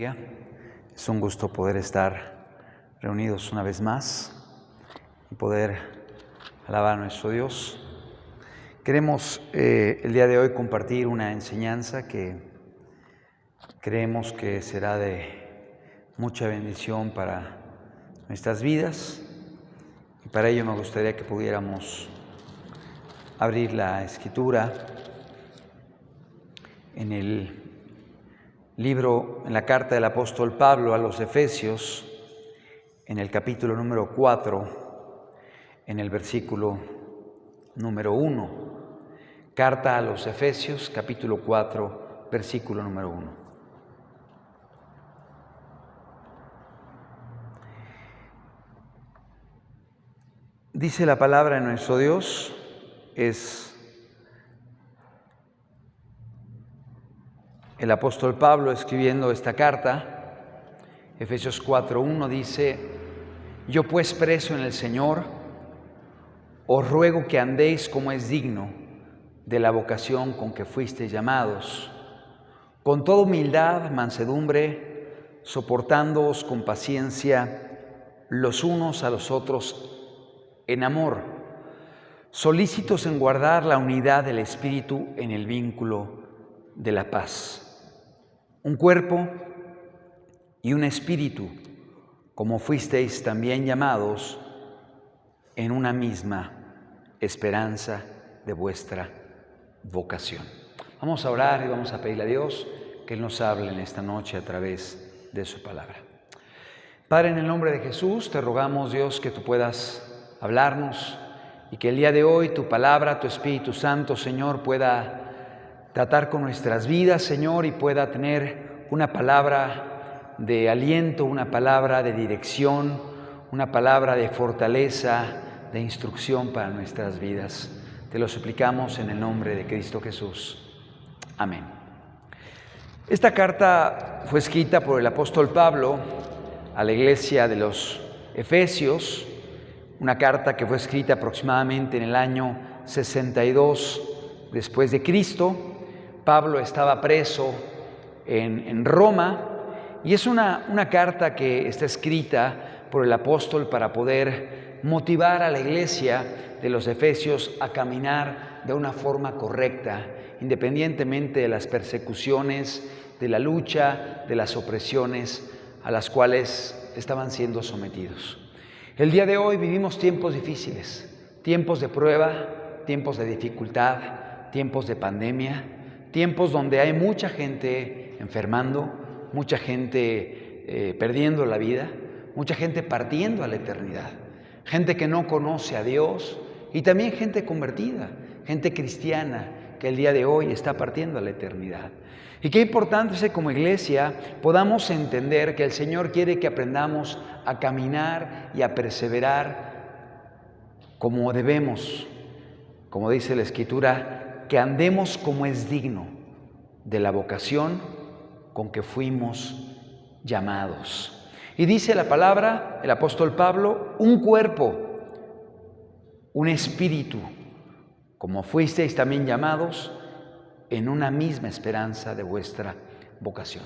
bendiga. Es un gusto poder estar reunidos una vez más y poder alabar a nuestro Dios. Queremos el día de hoy compartir una enseñanza que creemos que será de mucha bendición para nuestras vidas, y para ello me gustaría que pudiéramos abrir la Escritura en el libro, en la carta del apóstol Pablo a los Efesios, en el capítulo número 4, en el versículo número 1. Carta a los Efesios, capítulo 4, versículo número 1. Dice la palabra de nuestro Dios, es el apóstol Pablo escribiendo esta carta. Efesios 4:1 dice: Yo pues, preso en el Señor, os ruego que andéis como es digno de la vocación con que fuisteis llamados, con toda humildad, mansedumbre, soportándoos con paciencia los unos a los otros en amor, solícitos en guardar la unidad del Espíritu en el vínculo de la paz. Un cuerpo y un espíritu, como fuisteis también llamados en una misma esperanza de vuestra vocación. Vamos a orar y vamos a pedirle a Dios que Él nos hable en esta noche a través de su palabra. Padre, en el nombre de Jesús, te rogamos, Dios, que tú puedas hablarnos y que el día de hoy tu palabra, tu Espíritu Santo, Señor, pueda tratar con nuestras vidas, Señor, y pueda tener una palabra de aliento, una palabra de dirección, una palabra de fortaleza, de instrucción para nuestras vidas. Te lo suplicamos en el nombre de Cristo Jesús. Amén. Esta carta fue escrita por el apóstol Pablo a la iglesia de los Efesios, una carta que fue escrita aproximadamente en el año 62 después de Cristo. Pablo estaba preso en Roma, y es una carta que está escrita por el apóstol para poder motivar a la iglesia de los Efesios a caminar de una forma correcta, independientemente de las persecuciones, de la lucha, de las opresiones a las cuales estaban siendo sometidos. El día de hoy vivimos tiempos difíciles, tiempos de prueba, tiempos de dificultad, tiempos de pandemia, tiempos donde hay mucha gente enfermando, mucha gente perdiendo la vida, mucha gente partiendo a la eternidad, gente que no conoce a Dios y también gente convertida, gente cristiana que el día de hoy está partiendo a la eternidad. Y qué importante es que como iglesia podamos entender que el Señor quiere que aprendamos a caminar y a perseverar como debemos, como dice la Escritura, que andemos como es digno de la vocación con que fuimos llamados. Y dice la palabra, el apóstol Pablo, un cuerpo, un espíritu, como fuisteis también llamados en una misma esperanza de vuestra vocación.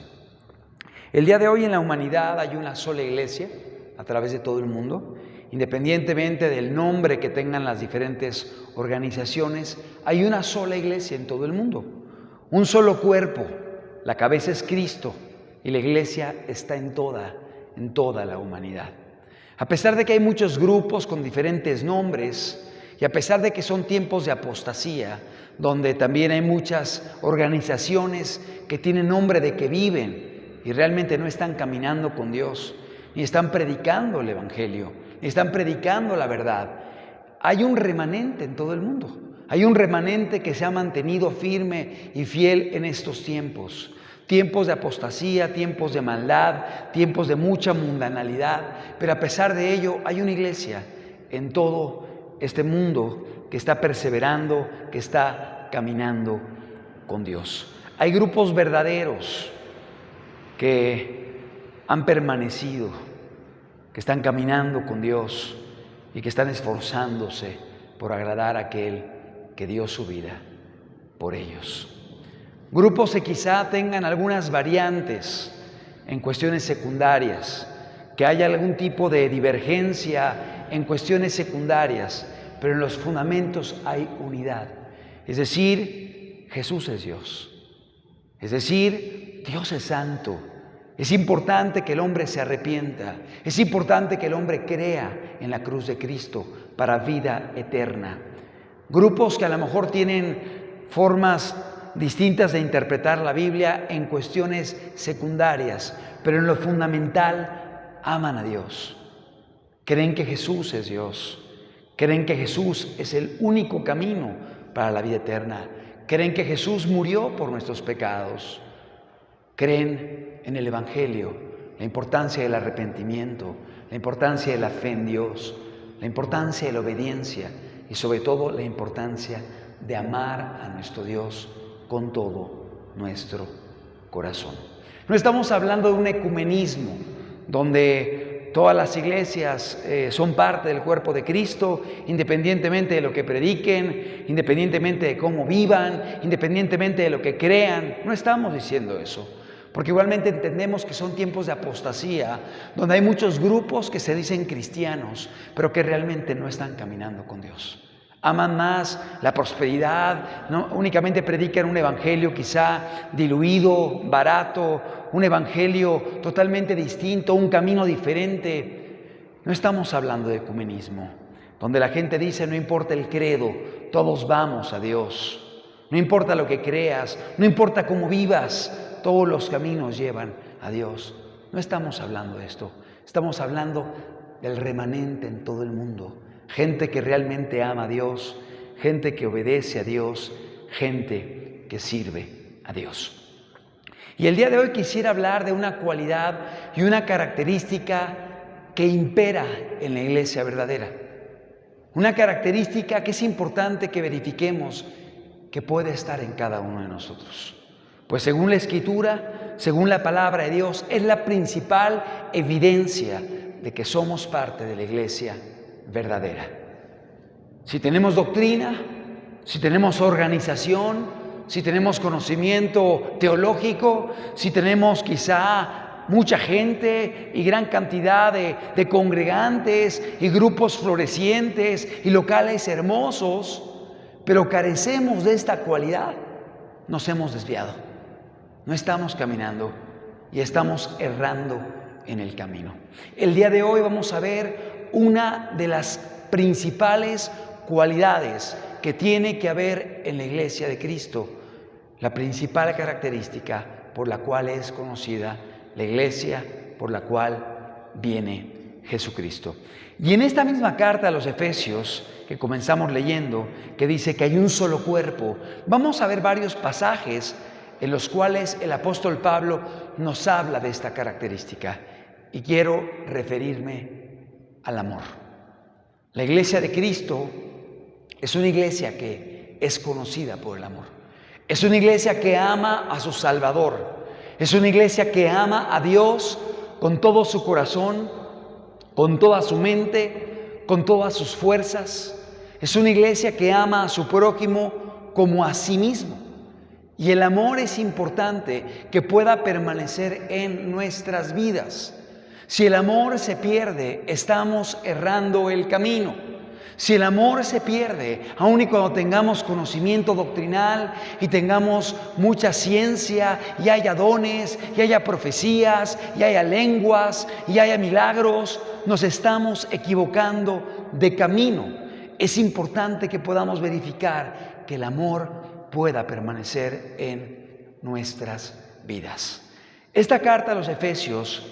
El día de hoy en la humanidad hay una sola iglesia a través de todo el mundo. Independientemente del nombre que tengan las diferentes organizaciones, hay una sola iglesia en todo el mundo, un solo cuerpo, la cabeza es Cristo y la iglesia está en toda la humanidad. A pesar de que hay muchos grupos con diferentes nombres y a pesar de que son tiempos de apostasía, donde también hay muchas organizaciones que tienen nombre de que viven y realmente no están caminando con Dios, ni están predicando el Evangelio, están predicando la verdad. Hay un remanente en todo el mundo. Hay un remanente que se ha mantenido firme y fiel en estos tiempos. Tiempos de apostasía, tiempos de maldad, tiempos de mucha mundanalidad. Pero a pesar de ello, hay una iglesia en todo este mundo que está perseverando, que está caminando con Dios. Hay grupos verdaderos que han permanecido, que están caminando con Dios y que están esforzándose por agradar a aquel que dio su vida por ellos. Grupos que quizá tengan algunas variantes en cuestiones secundarias, que haya algún tipo de divergencia en cuestiones secundarias, pero en los fundamentos hay unidad. Es decir, Jesús es Dios. Es decir, Dios es santo. Es importante que el hombre se arrepienta. Es importante que el hombre crea en la cruz de Cristo para vida eterna. Grupos que a lo mejor tienen formas distintas de interpretar la Biblia en cuestiones secundarias, pero en lo fundamental aman a Dios. Creen que Jesús es Dios. Creen que Jesús es el único camino para la vida eterna. Creen que Jesús murió por nuestros pecados. Creen en el Evangelio, la importancia del arrepentimiento, la importancia de la fe en Dios, la importancia de la obediencia y sobre todo la importancia de amar a nuestro Dios con todo nuestro corazón. No estamos hablando de un ecumenismo donde todas las iglesias son parte del cuerpo de Cristo, independientemente de lo que prediquen, independientemente de cómo vivan, independientemente de lo que crean. No estamos diciendo eso, porque igualmente entendemos que son tiempos de apostasía, donde hay muchos grupos que se dicen cristianos, pero que realmente no están caminando con Dios. Aman más la prosperidad, ¿no? Únicamente predican un evangelio quizá diluido, barato, un evangelio totalmente distinto, un camino diferente. No estamos hablando de ecumenismo, donde la gente dice no importa el credo, todos vamos a Dios. No importa lo que creas, no importa cómo vivas, todos los caminos llevan a Dios. No estamos hablando de esto, estamos hablando del remanente en todo el mundo. Gente que realmente ama a Dios, gente que obedece a Dios, gente que sirve a Dios. Y el día de hoy quisiera hablar de una cualidad y una característica que impera en la iglesia verdadera. Una característica que es importante que verifiquemos que puede estar en cada uno de nosotros. Pues según la Escritura, según la palabra de Dios, es la principal evidencia de que somos parte de la iglesia verdadera. Si tenemos doctrina, si tenemos organización, si tenemos conocimiento teológico, si tenemos quizá mucha gente y gran cantidad de congregantes y grupos florecientes y locales hermosos, pero carecemos de esta cualidad, nos hemos desviado. No estamos caminando y estamos errando en el camino. El día de hoy vamos a ver una de las principales cualidades que tiene que haber en la iglesia de Cristo, la principal característica por la cual es conocida la iglesia, por la cual viene Jesucristo. Y en esta misma carta a los Efesios, que comenzamos leyendo, que dice que hay un solo cuerpo, vamos a ver varios pasajes en los cuales el apóstol Pablo nos habla de esta característica. Y quiero referirme al amor. La iglesia de Cristo es una iglesia que es conocida por el amor. Es una iglesia que ama a su Salvador. Es una iglesia que ama a Dios con todo su corazón, con toda su mente, con todas sus fuerzas. Es una iglesia que ama a su prójimo como a sí mismo. Y el amor es importante que pueda permanecer en nuestras vidas. Si el amor se pierde, estamos errando el camino. Si el amor se pierde, aun y cuando tengamos conocimiento doctrinal y tengamos mucha ciencia y haya dones, y haya profecías, y haya lenguas, y haya milagros, nos estamos equivocando de camino. Es importante que podamos verificar que el amor pueda permanecer en nuestras vidas. Esta carta a los Efesios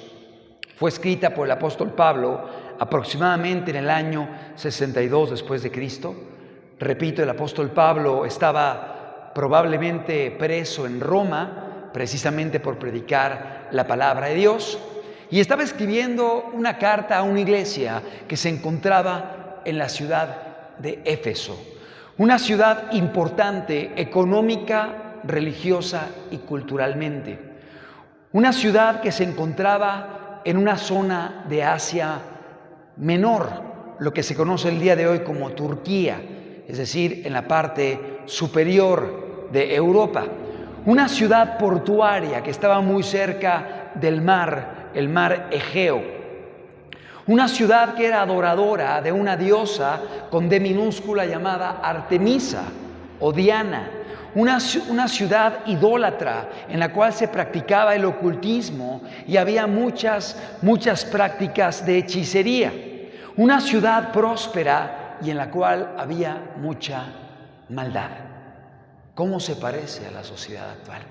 fue escrita por el apóstol Pablo aproximadamente en el año 62 después de Cristo. Repito, el apóstol Pablo estaba probablemente preso en Roma, precisamente por predicar la palabra de Dios, y estaba escribiendo una carta a una iglesia que se encontraba en la ciudad de Éfeso, una ciudad importante económica, religiosa y culturalmente, una ciudad que se encontraba en una zona de Asia Menor, lo que se conoce el día de hoy como Turquía, es decir, en la parte superior de Europa. una ciudad portuaria que estaba muy cerca del mar, el mar Egeo. Una ciudad que era adoradora de una diosa con D minúscula llamada Artemisa o Diana. Una ciudad idólatra en la cual se practicaba el ocultismo y había muchas prácticas de hechicería. Una ciudad próspera y en la cual había mucha maldad. ¿Cómo se parece a la sociedad actual?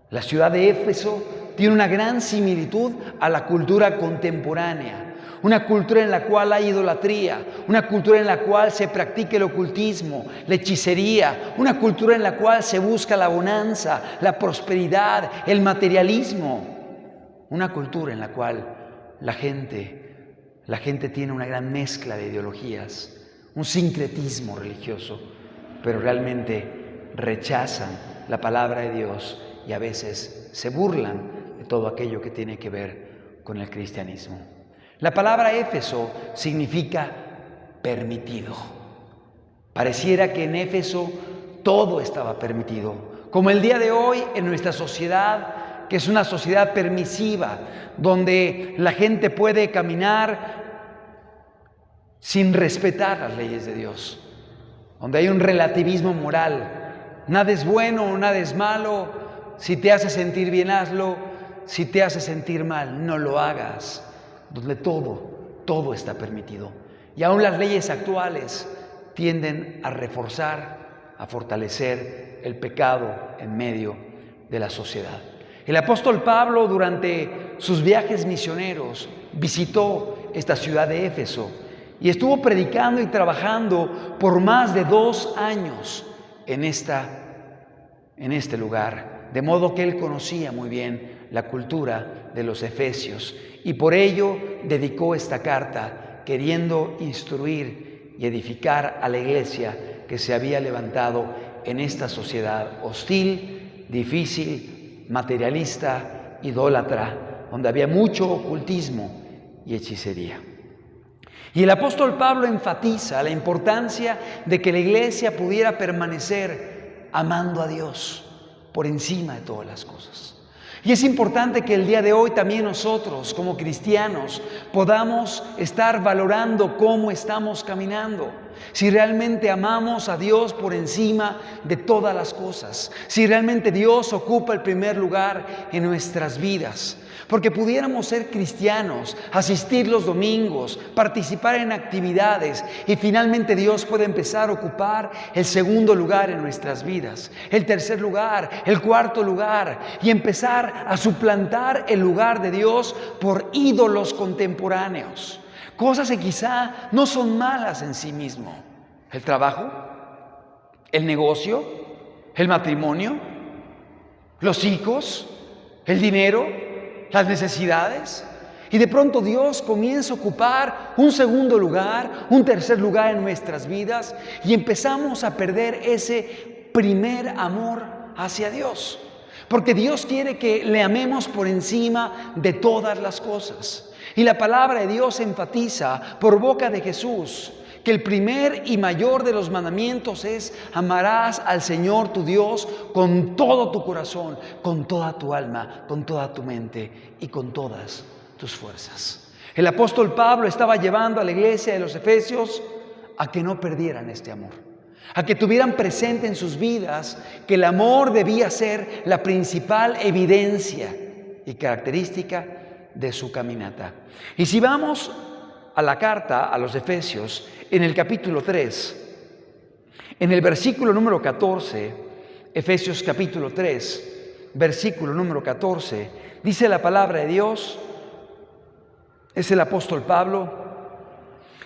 La ciudad de Éfeso tiene una gran similitud a la cultura contemporánea. Una cultura en la cual hay idolatría, una cultura en la cual se practica el ocultismo, la hechicería, una cultura en la cual se busca la bonanza, la prosperidad, el materialismo. Una cultura en la cual la gente tiene una gran mezcla de ideologías, un sincretismo religioso, pero realmente rechazan la palabra de Dios y a veces se burlan de todo aquello que tiene que ver con el cristianismo. La palabra Éfeso significa permitido. Pareciera que en Éfeso todo estaba permitido, como el día de hoy en nuestra sociedad, que es una sociedad permisiva, donde la gente puede caminar sin respetar las leyes de Dios, donde hay un relativismo moral. Nada es bueno, nada es malo. Si te hace sentir bien, hazlo. Si te hace sentir mal, no lo hagas. Donde todo está permitido. Y aún las leyes actuales tienden a reforzar, a fortalecer el pecado en medio de la sociedad. El apóstol Pablo, durante sus viajes misioneros, visitó esta ciudad de Éfeso y estuvo predicando y trabajando por más de 2 años en este lugar, de modo que él conocía muy bien la cultura de los efesios y por ello dedicó esta carta queriendo instruir y edificar a la iglesia que se había levantado en esta sociedad hostil, difícil, materialista, idólatra, donde había mucho ocultismo y hechicería. Y el apóstol Pablo enfatiza la importancia de que la iglesia pudiera permanecer amando a Dios por encima de todas las cosas. Y es importante que el día de hoy también nosotros, como cristianos, podamos estar valorando cómo estamos caminando. Si realmente amamos a Dios por encima de todas las cosas. Si realmente Dios ocupa el primer lugar en nuestras vidas. Porque pudiéramos ser cristianos, asistir los domingos, participar en actividades y finalmente Dios puede empezar a ocupar el segundo lugar en nuestras vidas, el tercer lugar, el cuarto lugar y empezar a suplantar el lugar de Dios por ídolos contemporáneos. Cosas que quizá no son malas en sí mismo. El trabajo, el negocio, el matrimonio, los hijos, el dinero, las necesidades, y de pronto Dios comienza a ocupar un segundo lugar, un tercer lugar en nuestras vidas y empezamos a perder ese primer amor hacia Dios, porque Dios quiere que le amemos por encima de todas las cosas. Y la palabra de Dios enfatiza por boca de Jesús que el primer y mayor de los mandamientos es: amarás al Señor tu Dios con todo tu corazón, con toda tu alma, con toda tu mente y con todas tus fuerzas. El apóstol Pablo estaba llevando a la iglesia de los Efesios a que no perdieran este amor, a que tuvieran presente en sus vidas que el amor debía ser la principal evidencia y característica de su caminata. Y si vamos a la carta a los Efesios, en el capítulo 3, en el versículo número 14, Efesios capítulo 3, versículo número 14, dice la palabra de Dios, es el apóstol Pablo: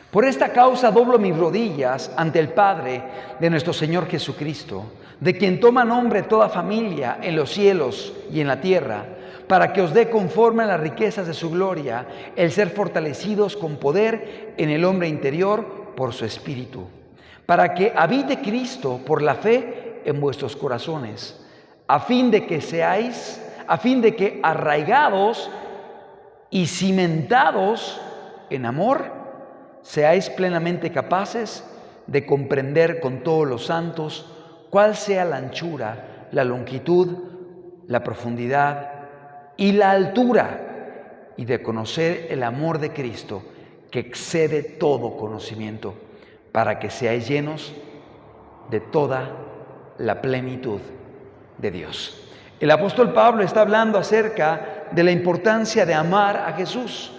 por esta causa doblo mis rodillas ante el Padre de nuestro Señor Jesucristo, de quien toma nombre toda familia en los cielos y en la tierra, para que os dé conforme a las riquezas de su gloria el ser fortalecidos con poder en el hombre interior por su Espíritu, para que habite Cristo por la fe en vuestros corazones, a fin de que arraigados y cimentados en amor, seáis plenamente capaces de comprender con todos los santos cuál sea la anchura, la longitud, la profundidad y la altura, y de conocer el amor de Cristo que excede todo conocimiento, para que seáis llenos de toda la plenitud de Dios. El apóstol Pablo está hablando acerca de la importancia de amar a Jesús,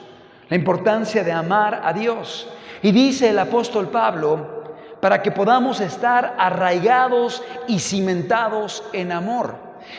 la importancia de amar a Dios. Y dice el apóstol Pablo, para que podamos estar arraigados y cimentados en amor.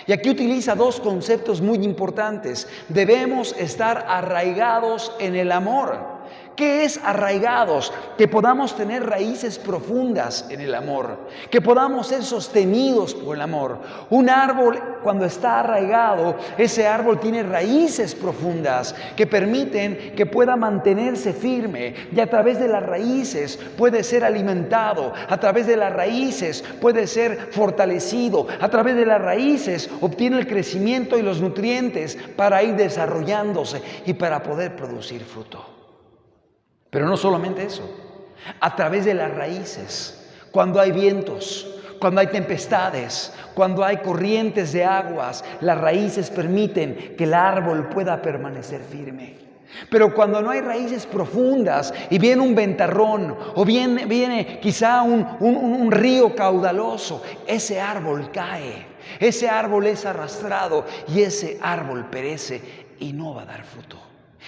Y aquí utiliza dos conceptos muy importantes. Debemos estar arraigados en el amor. ¿Qué es arraigados? Que podamos tener raíces profundas en el amor, que podamos ser sostenidos por el amor. Un árbol, cuando está arraigado, ese árbol tiene raíces profundas que permiten que pueda mantenerse firme, y a través de las raíces puede ser alimentado, a través de las raíces puede ser fortalecido, a través de las raíces obtiene el crecimiento y los nutrientes para ir desarrollándose y para poder producir fruto. Pero no solamente eso, a través de las raíces, cuando hay vientos, cuando hay tempestades, cuando hay corrientes de aguas, las raíces permiten que el árbol pueda permanecer firme. Pero cuando no hay raíces profundas y viene un ventarrón o viene quizá un río caudaloso, ese árbol cae, ese árbol es arrastrado y ese árbol perece y no va a dar fruto.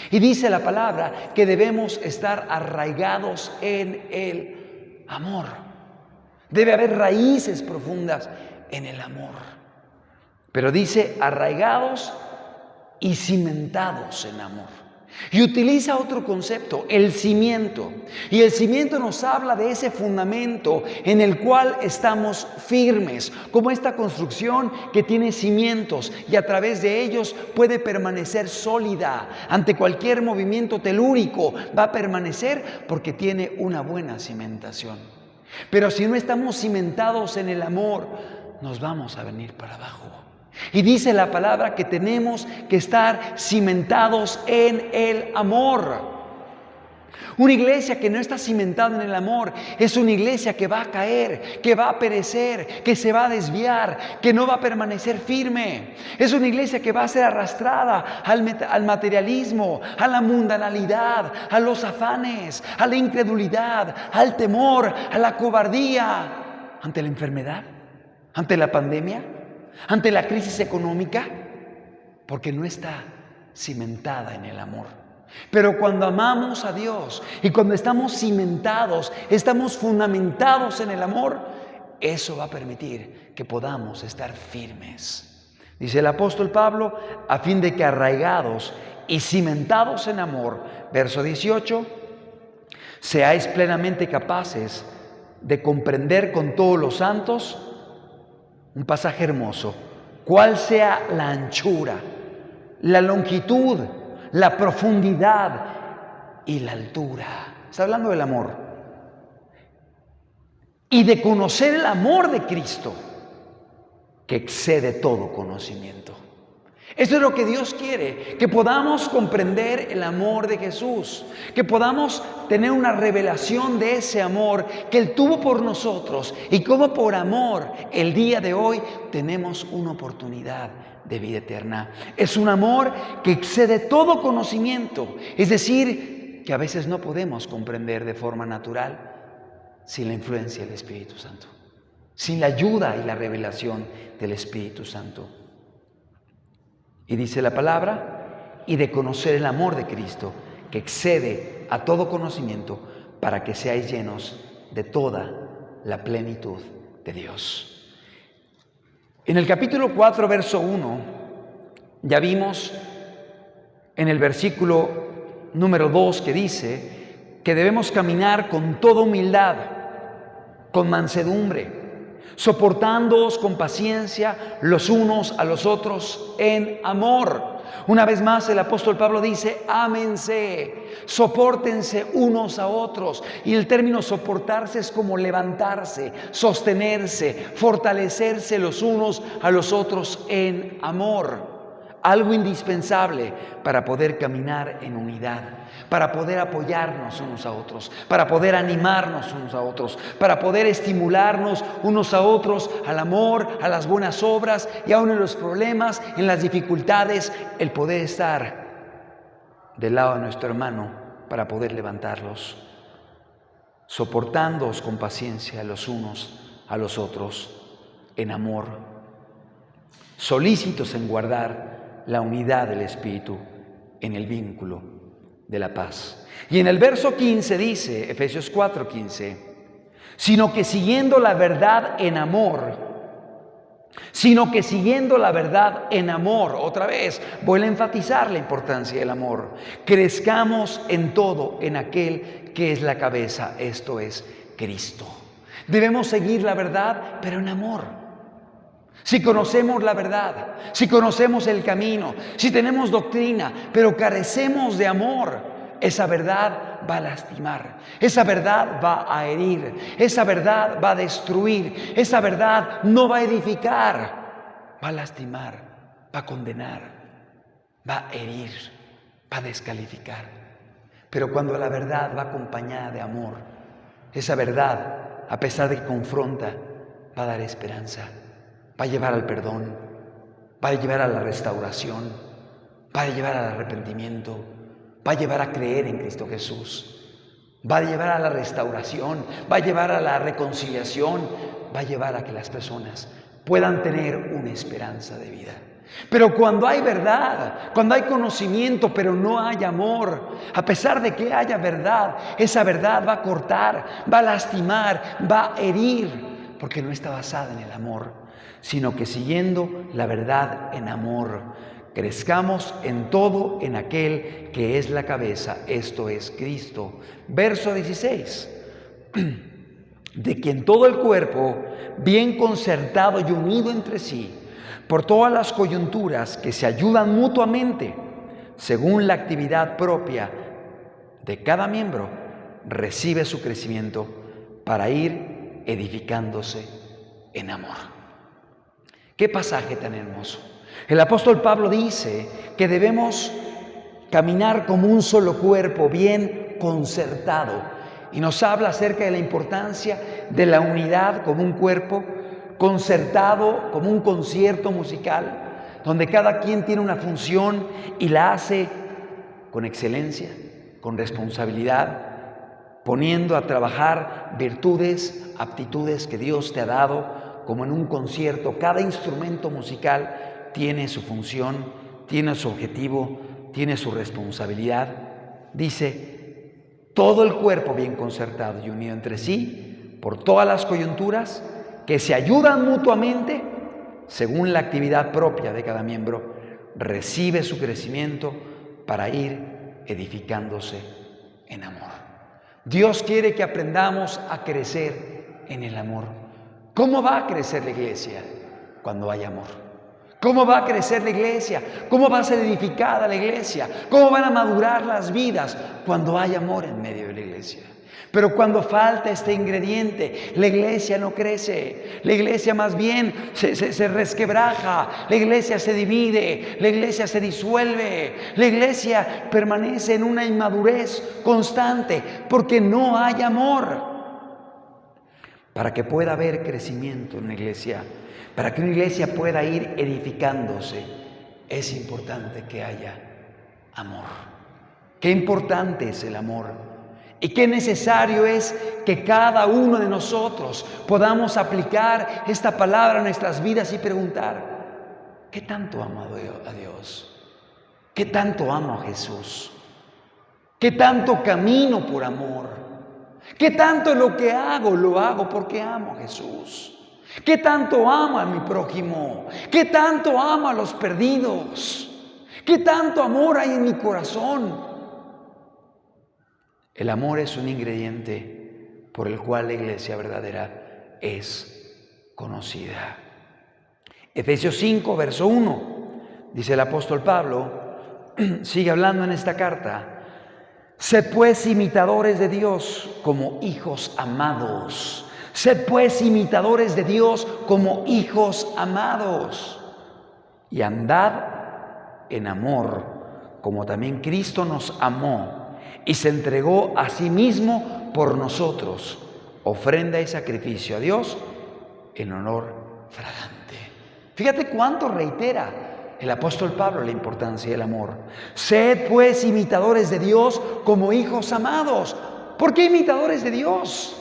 Y dice la palabra que debemos estar arraigados en el amor. Debe haber raíces profundas en el amor. Pero dice arraigados y cimentados en amor. Y utiliza otro concepto, el cimiento. Y el cimiento nos habla de ese fundamento en el cual estamos firmes, como esta construcción que tiene cimientos y a través de ellos puede permanecer sólida. Ante cualquier movimiento telúrico va a permanecer porque tiene una buena cimentación. Pero si no estamos cimentados en el amor, nos vamos a venir para abajo. Y dice la palabra que tenemos que estar cimentados en el amor. Una iglesia que no está cimentada en el amor es una iglesia que va a caer, que va a perecer, que se va a desviar, que no va a permanecer firme. Es una iglesia que va a ser arrastrada al materialismo, a la mundanalidad, a los afanes, a la incredulidad, al temor, a la cobardía ante la enfermedad, ante la pandemia, ante la crisis económica, porque no está cimentada en el amor. Pero cuando amamos a Dios y cuando estamos cimentados, estamos fundamentados en el amor, eso va a permitir que podamos estar firmes. Dice el apóstol Pablo, a fin de que arraigados y cimentados en amor, verso 18, seáis plenamente capaces de comprender con todos los santos, un pasaje hermoso, cuál sea la anchura, la longitud, la profundidad y la altura. Está hablando del amor. Y de conocer el amor de Cristo, que excede todo conocimiento. Eso es lo que Dios quiere, que podamos comprender el amor de Jesús, que podamos tener una revelación de ese amor que Él tuvo por nosotros y como por amor el día de hoy tenemos una oportunidad de vida eterna. Es un amor que excede todo conocimiento, es decir, que a veces no podemos comprender de forma natural sin la influencia del Espíritu Santo, sin la ayuda y la revelación del Espíritu Santo. Y dice la palabra, y de conocer el amor de Cristo, que excede a todo conocimiento, para que seáis llenos de toda la plenitud de Dios. En el capítulo 4, verso 1, ya vimos en el versículo número 2 que dice que debemos caminar con toda humildad, con mansedumbre, soportándoos con paciencia los unos a los otros en amor. Una vez más el apóstol Pablo dice, ámense, sopórtense unos a otros. Y el término soportarse es como levantarse, sostenerse, fortalecerse los unos a los otros en amor. algo indispensable para poder caminar en unidad, para poder apoyarnos unos a otros, para poder animarnos unos a otros, para poder estimularnos unos a otros al amor, a las buenas obras y aún en los problemas, en las dificultades, el poder estar del lado de nuestro hermano para poder levantarlos, soportándoos con paciencia los unos a los otros en amor, solícitos en guardar la unidad del Espíritu en el vínculo de la paz. Y en el verso 15 dice, Efesios 4:15, sino que siguiendo la verdad en amor, otra vez, vuelvo a enfatizar la importancia del amor, crezcamos en todo en aquel que es la cabeza, esto es Cristo. Debemos seguir la verdad, pero en amor. Si conocemos la verdad, si conocemos el camino, si tenemos doctrina, pero carecemos de amor, esa verdad va a lastimar, esa verdad va a herir, esa verdad va a destruir, esa verdad no va a edificar, va a lastimar, va a condenar, va a herir, va a descalificar. Pero cuando la verdad va acompañada de amor, esa verdad, a pesar de que confronta, va a dar esperanza. Va a llevar al perdón, va a llevar a la restauración, va a llevar al arrepentimiento, va a llevar a creer en Cristo Jesús, va a llevar a la restauración, va a llevar a la reconciliación, va a llevar a que las personas puedan tener una esperanza de vida. Pero cuando hay verdad, cuando hay conocimiento, pero no hay amor, a pesar de que haya verdad, esa verdad va a cortar, va a lastimar, va a herir, porque no está basada en el amor, sino que siguiendo la verdad en amor, crezcamos en todo en aquel que es la cabeza, esto es Cristo. Verso 16, de quien todo el cuerpo, bien concertado y unido entre sí, por todas las coyunturas que se ayudan mutuamente, según la actividad propia de cada miembro, recibe su crecimiento para ir edificándose en amor. ¡Qué pasaje tan hermoso! El apóstol Pablo dice que debemos caminar como un solo cuerpo, bien concertado. Y nos habla acerca de la importancia de la unidad como un cuerpo, concertado como un concierto musical, donde cada quien tiene una función y la hace con excelencia, con responsabilidad, poniendo a trabajar virtudes, aptitudes que Dios te ha dado. Como en un concierto, cada instrumento musical tiene su función, tiene su objetivo, tiene su responsabilidad. Dice, todo el cuerpo bien concertado y unido entre sí, por todas las coyunturas, que se ayudan mutuamente, según la actividad propia de cada miembro, recibe su crecimiento para ir edificándose en amor. Dios quiere que aprendamos a crecer en el amor. ¿Cómo va a crecer la iglesia? Cuando hay amor. ¿Cómo va a crecer la iglesia? ¿Cómo va a ser edificada la iglesia? ¿Cómo van a madurar las vidas? Cuando hay amor en medio de la iglesia. Pero cuando falta este ingrediente, la iglesia no crece. La iglesia más bien se resquebraja. La iglesia se divide. La iglesia se disuelve. La iglesia permanece en una inmadurez constante porque no hay amor. Para que pueda haber crecimiento en una iglesia, para que una iglesia pueda ir edificándose, es importante que haya amor. Qué importante es el amor y qué necesario es que cada uno de nosotros podamos aplicar esta palabra a nuestras vidas y preguntar, ¿qué tanto amo a Dios? ¿Qué tanto amo a Jesús? ¿Qué tanto camino por amor? ¿Qué tanto lo que hago, lo hago porque amo a Jesús? ¿Qué tanto amo a mi prójimo? ¿Qué tanto amo a los perdidos? ¿Qué tanto amor hay en mi corazón? El amor es un ingrediente por el cual la iglesia verdadera es conocida. Efesios 5, verso 1, dice el apóstol Pablo, sigue hablando en esta carta. Sed pues imitadores de Dios como hijos amados. Sed pues imitadores de Dios como hijos amados. Y andad en amor, como también Cristo nos amó y se entregó a sí mismo por nosotros, ofrenda y sacrificio a Dios en olor fragante. Fíjate cuánto reitera el apóstol Pablo la importancia del amor. Sed pues imitadores de Dios como hijos amados. ¿Por qué imitadores de Dios?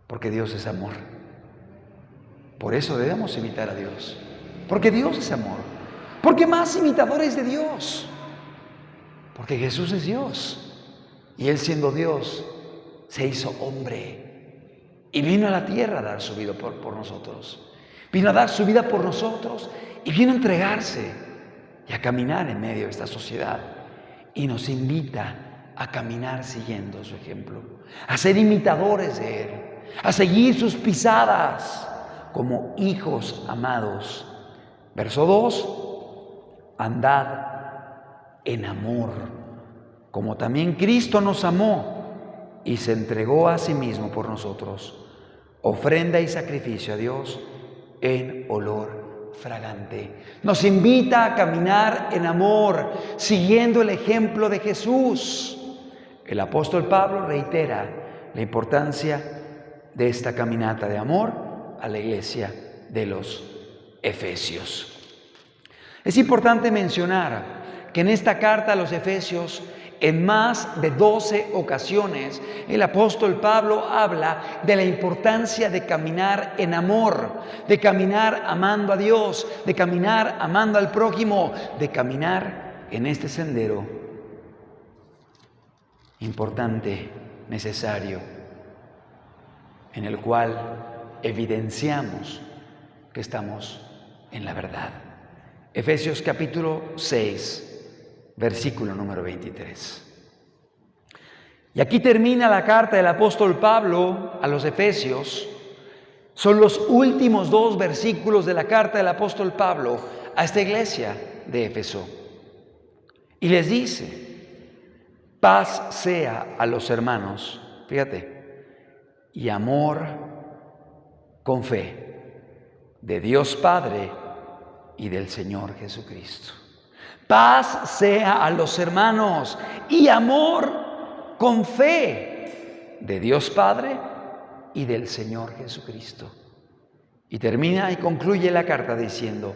Porque Dios es amor. Por eso debemos imitar a Dios. Porque Dios es amor. ¿Por qué más imitadores de Dios? Porque Jesús es Dios. Y Él siendo Dios, se hizo hombre. Y vino a la tierra a dar su vida por nosotros. Vino a dar su vida por nosotros. Y vino a entregarse y a caminar en medio de esta sociedad. Y nos invita a caminar siguiendo su ejemplo. A ser imitadores de Él. A seguir sus pisadas como hijos amados. Verso 2, andad en amor, como también Cristo nos amó y se entregó a sí mismo por nosotros, ofrenda y sacrificio a Dios en olor fragante. Nos invita a caminar en amor, siguiendo el ejemplo de Jesús. El apóstol Pablo reitera la importancia de esta caminata de amor a la iglesia de los Efesios. Es importante mencionar que en esta carta a los Efesios, en más de 12 ocasiones, el apóstol Pablo habla de la importancia de caminar en amor, de caminar amando a Dios, de caminar amando al prójimo, de caminar en este sendero importante, necesario, en el cual evidenciamos que estamos en la verdad. Efesios capítulo 6, versículo número 23. Y aquí termina la carta del apóstol Pablo a los Efesios. Son los últimos 2 versículos de la carta del apóstol Pablo a esta iglesia de Éfeso. Y les dice, paz sea a los hermanos, fíjate, y amor con fe de Dios Padre y del Señor Jesucristo. Paz sea a los hermanos y amor con fe de Dios Padre y del Señor Jesucristo. Y termina y concluye la carta diciendo,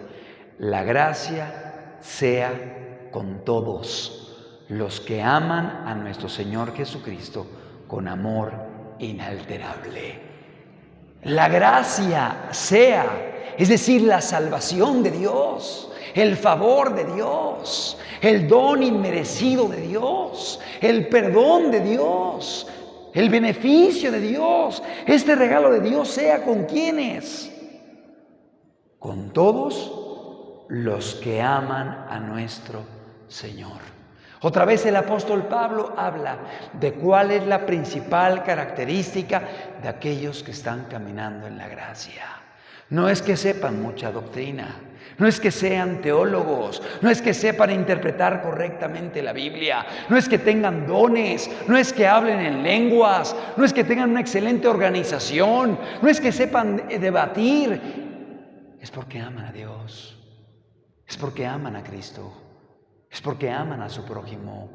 la gracia sea con todos los que aman a nuestro Señor Jesucristo con amor inalterable. La gracia sea, es decir, la salvación de Dios, el favor de Dios, el don inmerecido de Dios, el perdón de Dios, el beneficio de Dios, este regalo de Dios sea con quienes, con todos los que aman a nuestro Señor. Otra vez el apóstol Pablo habla de cuál es la principal característica de aquellos que están caminando en la gracia. No es que sepan mucha doctrina, no es que sean teólogos, no es que sepan interpretar correctamente la Biblia, no es que tengan dones, no es que hablen en lenguas, no es que tengan una excelente organización, no es que sepan debatir. Es porque aman a Dios, es porque aman a Cristo. Es porque aman a su prójimo.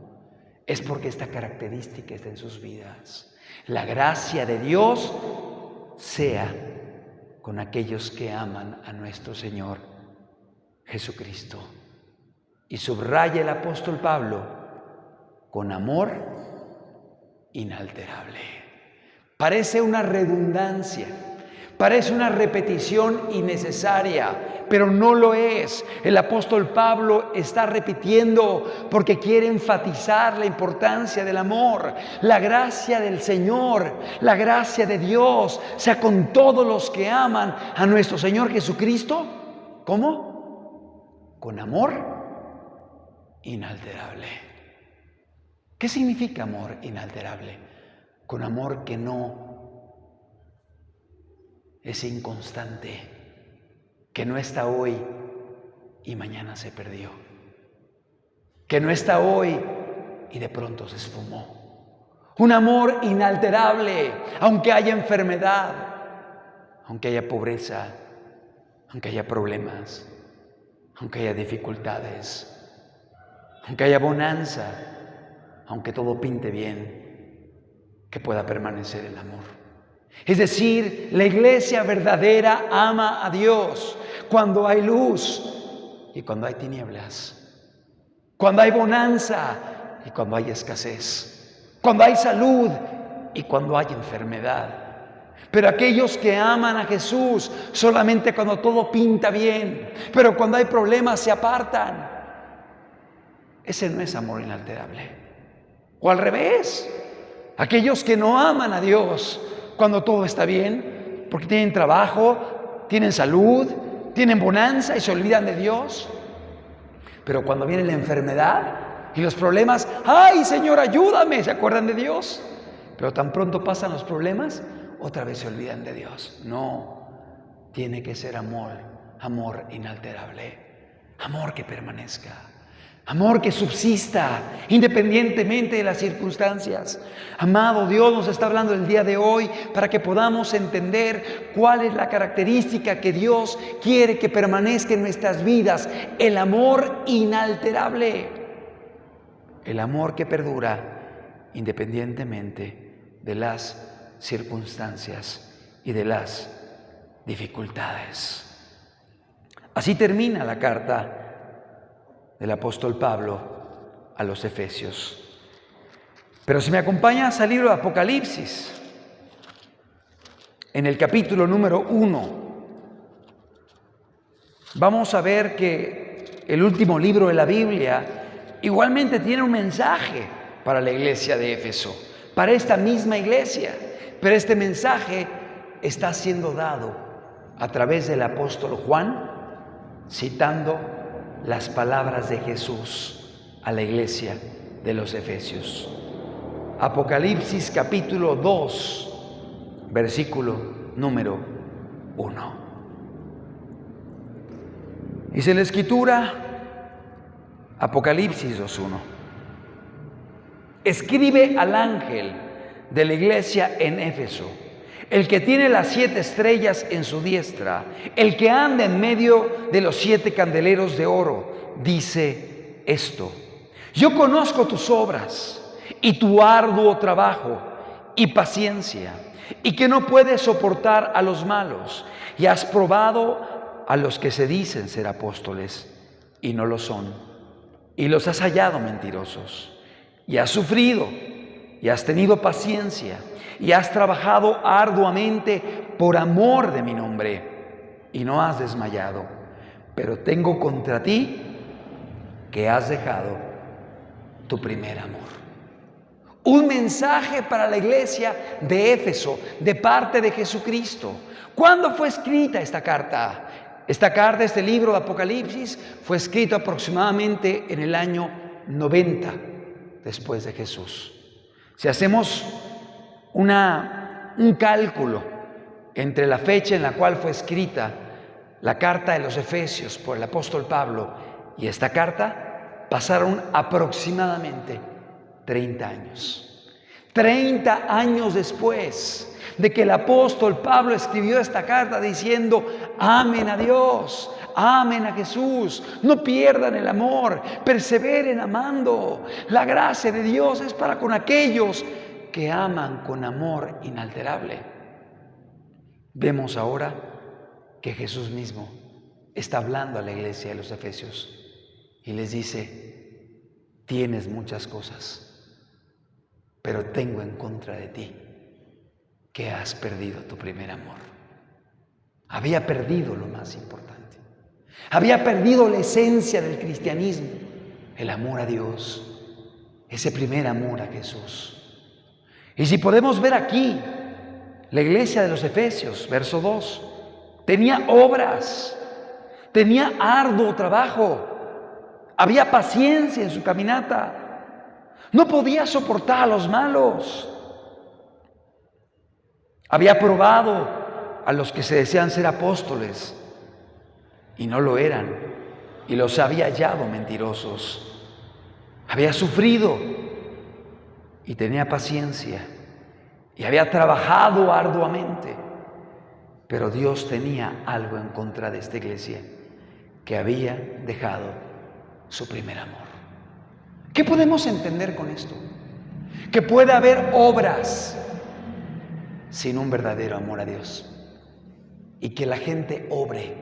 Es porque esta característica está en sus vidas. La gracia de Dios sea con aquellos que aman a nuestro Señor Jesucristo. Y subraya el apóstol Pablo, con amor inalterable. Parece una redundancia, parece una repetición innecesaria, pero no lo es. El apóstol Pablo está repitiendo porque quiere enfatizar la importancia del amor. La gracia del Señor, la gracia de Dios, sea con todos los que aman a nuestro Señor Jesucristo. ¿Cómo? Con amor inalterable. ¿Qué significa amor inalterable? Con amor que no es inconstante, que no está hoy y mañana se perdió, que no está hoy y de pronto se esfumó. Un amor inalterable, aunque haya enfermedad, aunque haya pobreza, aunque haya problemas, aunque haya dificultades, aunque haya bonanza, aunque todo pinte bien, que pueda permanecer el amor. Es decir, la iglesia verdadera ama a Dios cuando hay luz y cuando hay tinieblas, cuando hay bonanza y cuando hay escasez, cuando hay salud y cuando hay enfermedad. Pero aquellos que aman a Jesús solamente cuando todo pinta bien, pero cuando hay problemas se apartan. Ese no es amor inalterable. O al revés, aquellos que no aman a Dios cuando todo está bien, porque tienen trabajo, tienen salud, tienen bonanza y se olvidan de Dios. Pero cuando viene la enfermedad y los problemas, ¡ay, Señor, ayúdame! ¿Se acuerdan de Dios? Pero tan pronto pasan los problemas, otra vez se olvidan de Dios. No, tiene que ser amor, amor inalterable, amor que permanezca, amor que subsista independientemente de las circunstancias. Amado, Dios nos está hablando el día de hoy para que podamos entender cuál es la característica que Dios quiere que permanezca en nuestras vidas: el amor inalterable, el amor que perdura independientemente de las circunstancias y de las dificultades. Así termina la carta del apóstol Pablo a los Efesios. Pero si me acompañas al libro de Apocalipsis, en el capítulo número 1, vamos a ver que el último libro de la Biblia igualmente tiene un mensaje para la iglesia de Éfeso, para esta misma iglesia. Pero este mensaje está siendo dado a través del apóstol Juan, citando las palabras de Jesús a la iglesia de los Efesios. Apocalipsis capítulo 2, versículo número 1. Dice la Escritura, Apocalipsis 2:1: escribe al ángel de la iglesia en Éfeso, el que tiene las 7 estrellas en su diestra, el que anda en medio de los 7 candeleros de oro, dice esto: yo conozco tus obras y tu arduo trabajo y paciencia, y que no puedes soportar a los malos, y has probado a los que se dicen ser apóstoles y no lo son, y los has hallado mentirosos, y has sufrido y has tenido paciencia y has trabajado arduamente por amor de mi nombre y no has desmayado. Pero tengo contra ti que has dejado tu primer amor. Un mensaje para la iglesia de Éfeso de parte de Jesucristo. ¿Cuándo fue escrita esta carta? Esta carta, este libro de Apocalipsis, fue escrito aproximadamente en el año 90 después de Jesús. Si hacemos un cálculo entre la fecha en la cual fue escrita la carta de los Efesios por el apóstol Pablo y esta carta, pasaron aproximadamente 30 años. 30 años después de que el apóstol Pablo escribió esta carta diciendo: amen a Dios, amen a Jesús, no pierdan el amor, perseveren amando. La gracia de Dios es para con aquellos que aman con amor inalterable. Vemos ahora que Jesús mismo está hablando a la iglesia de los Efesios y les dice: tienes muchas cosas, pero tengo en contra de ti que has perdido tu primer amor. Había perdido lo más importante. Había perdido la esencia del cristianismo, el amor a Dios, ese primer amor a Jesús. Y si podemos ver aquí, la iglesia de los Efesios, verso 2, tenía obras, tenía arduo trabajo, había paciencia en su caminata, no podía soportar a los malos. Había probado a los que se decían ser apóstoles y no lo eran, y los había hallado mentirosos. Había sufrido y tenía paciencia y había trabajado arduamente, pero Dios tenía algo en contra de esta iglesia que había dejado su primer amor. ¿Qué podemos entender con esto? Que puede haber obras sin un verdadero amor a Dios, y que la gente obre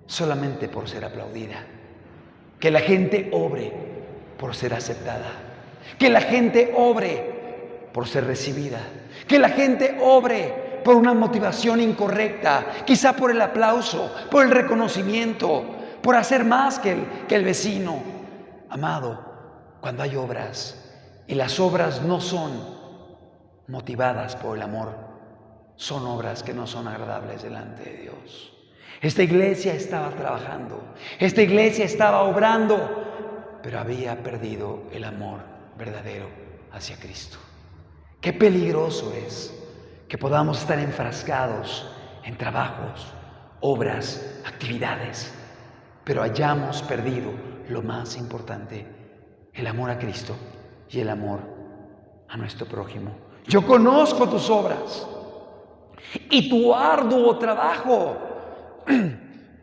solamente por ser aplaudida, que la gente obre por ser aceptada, que la gente obre por ser recibida, que la gente obre por una motivación incorrecta, quizá por el aplauso, por el reconocimiento, por hacer más que el vecino. Amado, cuando hay obras y las obras no son motivadas por el amor, son obras que no son agradables delante de Dios. Esta iglesia estaba trabajando, esta iglesia estaba obrando, pero había perdido el amor verdadero hacia Cristo. Qué peligroso es que podamos estar enfrascados en trabajos, obras, actividades, pero hayamos perdido lo más importante, el amor a Cristo y el amor a nuestro prójimo. Yo conozco tus obras y tu arduo trabajo.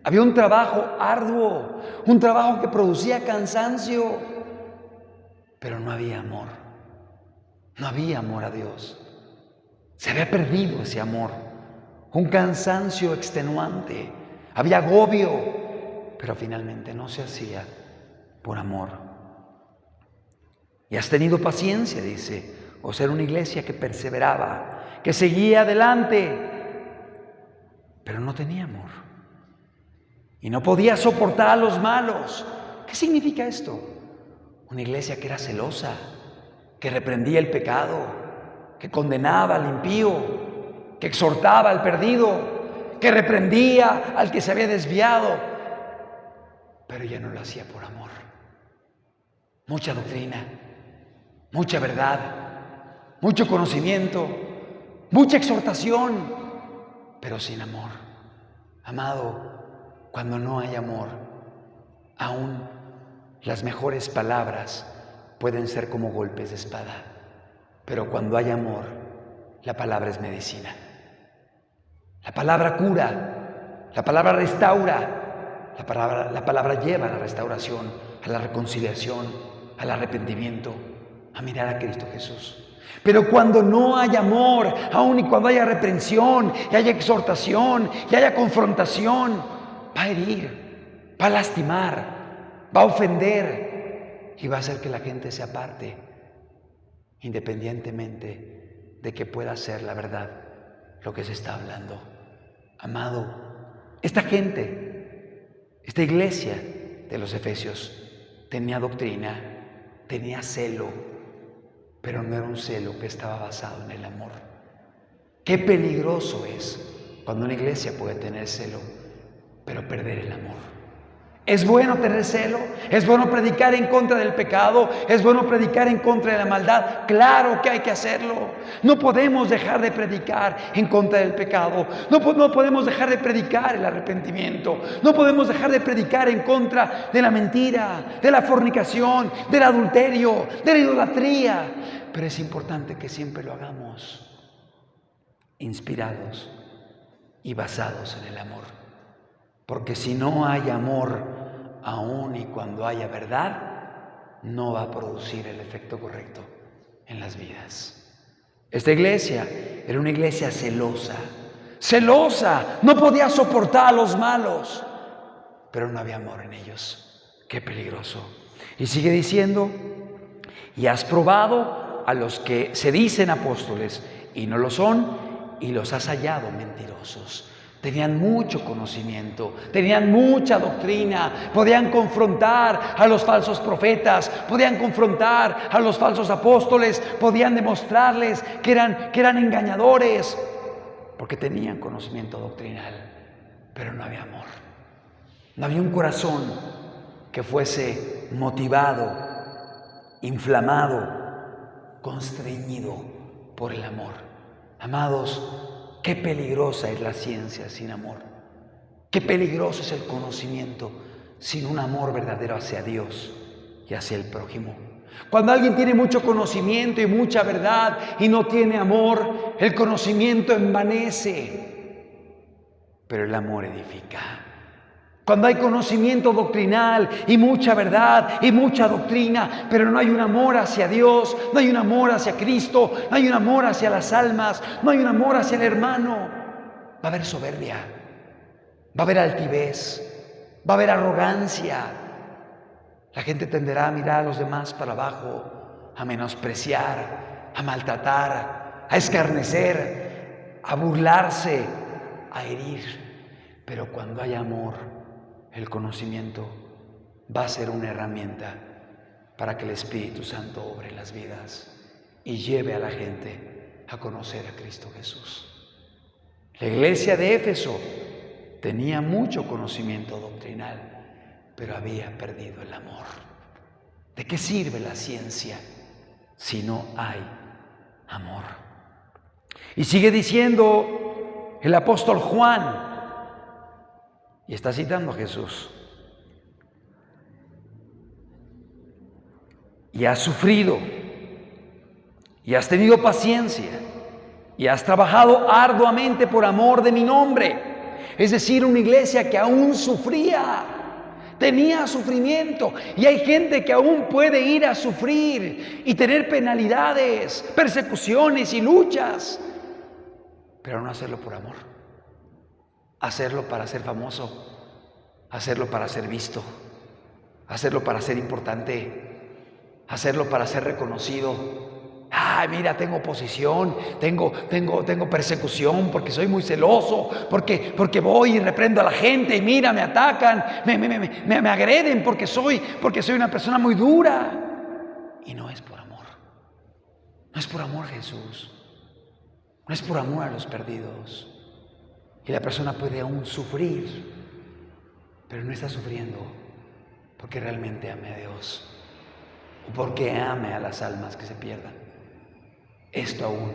Había un trabajo arduo, un trabajo que producía cansancio, pero no había amor. No había amor a Dios. Se había perdido ese amor. Un cansancio extenuante. Había agobio, pero finalmente no se hacía por amor. Y has tenido paciencia, dice, o ser una iglesia que perseveraba, que seguía adelante, pero no tenía amor. Y no podía soportar a los malos. ¿Qué significa esto? Una iglesia que era celosa, que reprendía el pecado, que condenaba al impío, que exhortaba al perdido, que reprendía al que se había desviado, pero ya no lo hacía por amor. Mucha doctrina, mucha verdad, mucho conocimiento, mucha exhortación, pero sin amor. Amado, cuando no hay amor, aún las mejores palabras pueden ser como golpes de espada, pero cuando hay amor, la palabra es medicina. La palabra cura, la palabra restaura, la palabra lleva a la restauración, a la reconciliación, al arrepentimiento, a mirar a Cristo Jesús. Pero cuando no hay amor, aun y cuando haya reprensión, y haya exhortación, y haya confrontación, va a herir, va a lastimar, va a ofender y va a hacer que la gente se aparte, independientemente de que pueda ser la verdad lo que se está hablando. Amado, esta gente, esta iglesia de los Efesios tenía doctrina, tenía celo, pero no era un celo que estaba basado en el amor. Qué peligroso es cuando una iglesia puede tener celo, pero perder el amor. Es bueno tener celo, es bueno predicar en contra del pecado, es bueno predicar en contra de la maldad. Claro que hay que hacerlo. No podemos dejar de predicar en contra del pecado. No podemos dejar de predicar el arrepentimiento. No podemos dejar de predicar en contra de la mentira, de la fornicación, del adulterio, de la idolatría. Pero es importante que siempre lo hagamos inspirados y basados en el amor. Porque si no hay amor, aun y cuando haya verdad, no va a producir el efecto correcto en las vidas. Esta iglesia era una iglesia celosa, no podía soportar a los malos, pero no había amor en ellos. Qué peligroso. Y sigue diciendo, y has probado a los que se dicen apóstoles y no lo son, y los has hallado mentirosos. Tenían mucho conocimiento, tenían mucha doctrina, podían confrontar a los falsos profetas, podían confrontar a los falsos apóstoles, podían demostrarles que eran engañadores, porque tenían conocimiento doctrinal, pero no había amor. No había un corazón que fuese motivado, inflamado, constreñido por el amor. Amados, qué peligrosa es la ciencia sin amor. Qué peligroso es el conocimiento sin un amor verdadero hacia Dios y hacia el prójimo. Cuando alguien tiene mucho conocimiento y mucha verdad y no tiene amor, el conocimiento envanece, pero el amor edifica. Cuando hay conocimiento doctrinal y mucha verdad y mucha doctrina, pero no hay un amor hacia Dios, no hay un amor hacia Cristo, no hay un amor hacia las almas, no hay un amor hacia el hermano, va a haber soberbia, va a haber altivez, va a haber arrogancia. La gente tenderá a mirar a los demás para abajo, a menospreciar, a maltratar, a escarnecer, a burlarse, a herir. Pero cuando hay amor, el conocimiento va a ser una herramienta para que el Espíritu Santo obre en las vidas y lleve a la gente a conocer a Cristo Jesús. La iglesia de Éfeso tenía mucho conocimiento doctrinal, pero había perdido el amor. ¿De qué sirve la ciencia si no hay amor? Y sigue diciendo el apóstol Juan, y está citando a Jesús: y has sufrido, y has tenido paciencia, y has trabajado arduamente por amor de mi nombre. Es decir, una iglesia que aún sufría, tenía sufrimiento. Y hay gente que aún puede ir a sufrir y tener penalidades, persecuciones y luchas, pero no hacerlo por amor. Hacerlo para ser famoso, hacerlo para ser visto, hacerlo para ser importante, hacerlo para ser reconocido. Ay, mira, tengo oposición, tengo persecución porque soy muy celoso, porque voy y reprendo a la gente y mira, me atacan, me agreden porque soy una persona muy dura. Y no es por amor, no es por amor a Jesús, no es por amor a los perdidos. Y la persona puede aún sufrir, pero no está sufriendo porque realmente ame a Dios o porque ame a las almas que se pierdan. Esto aún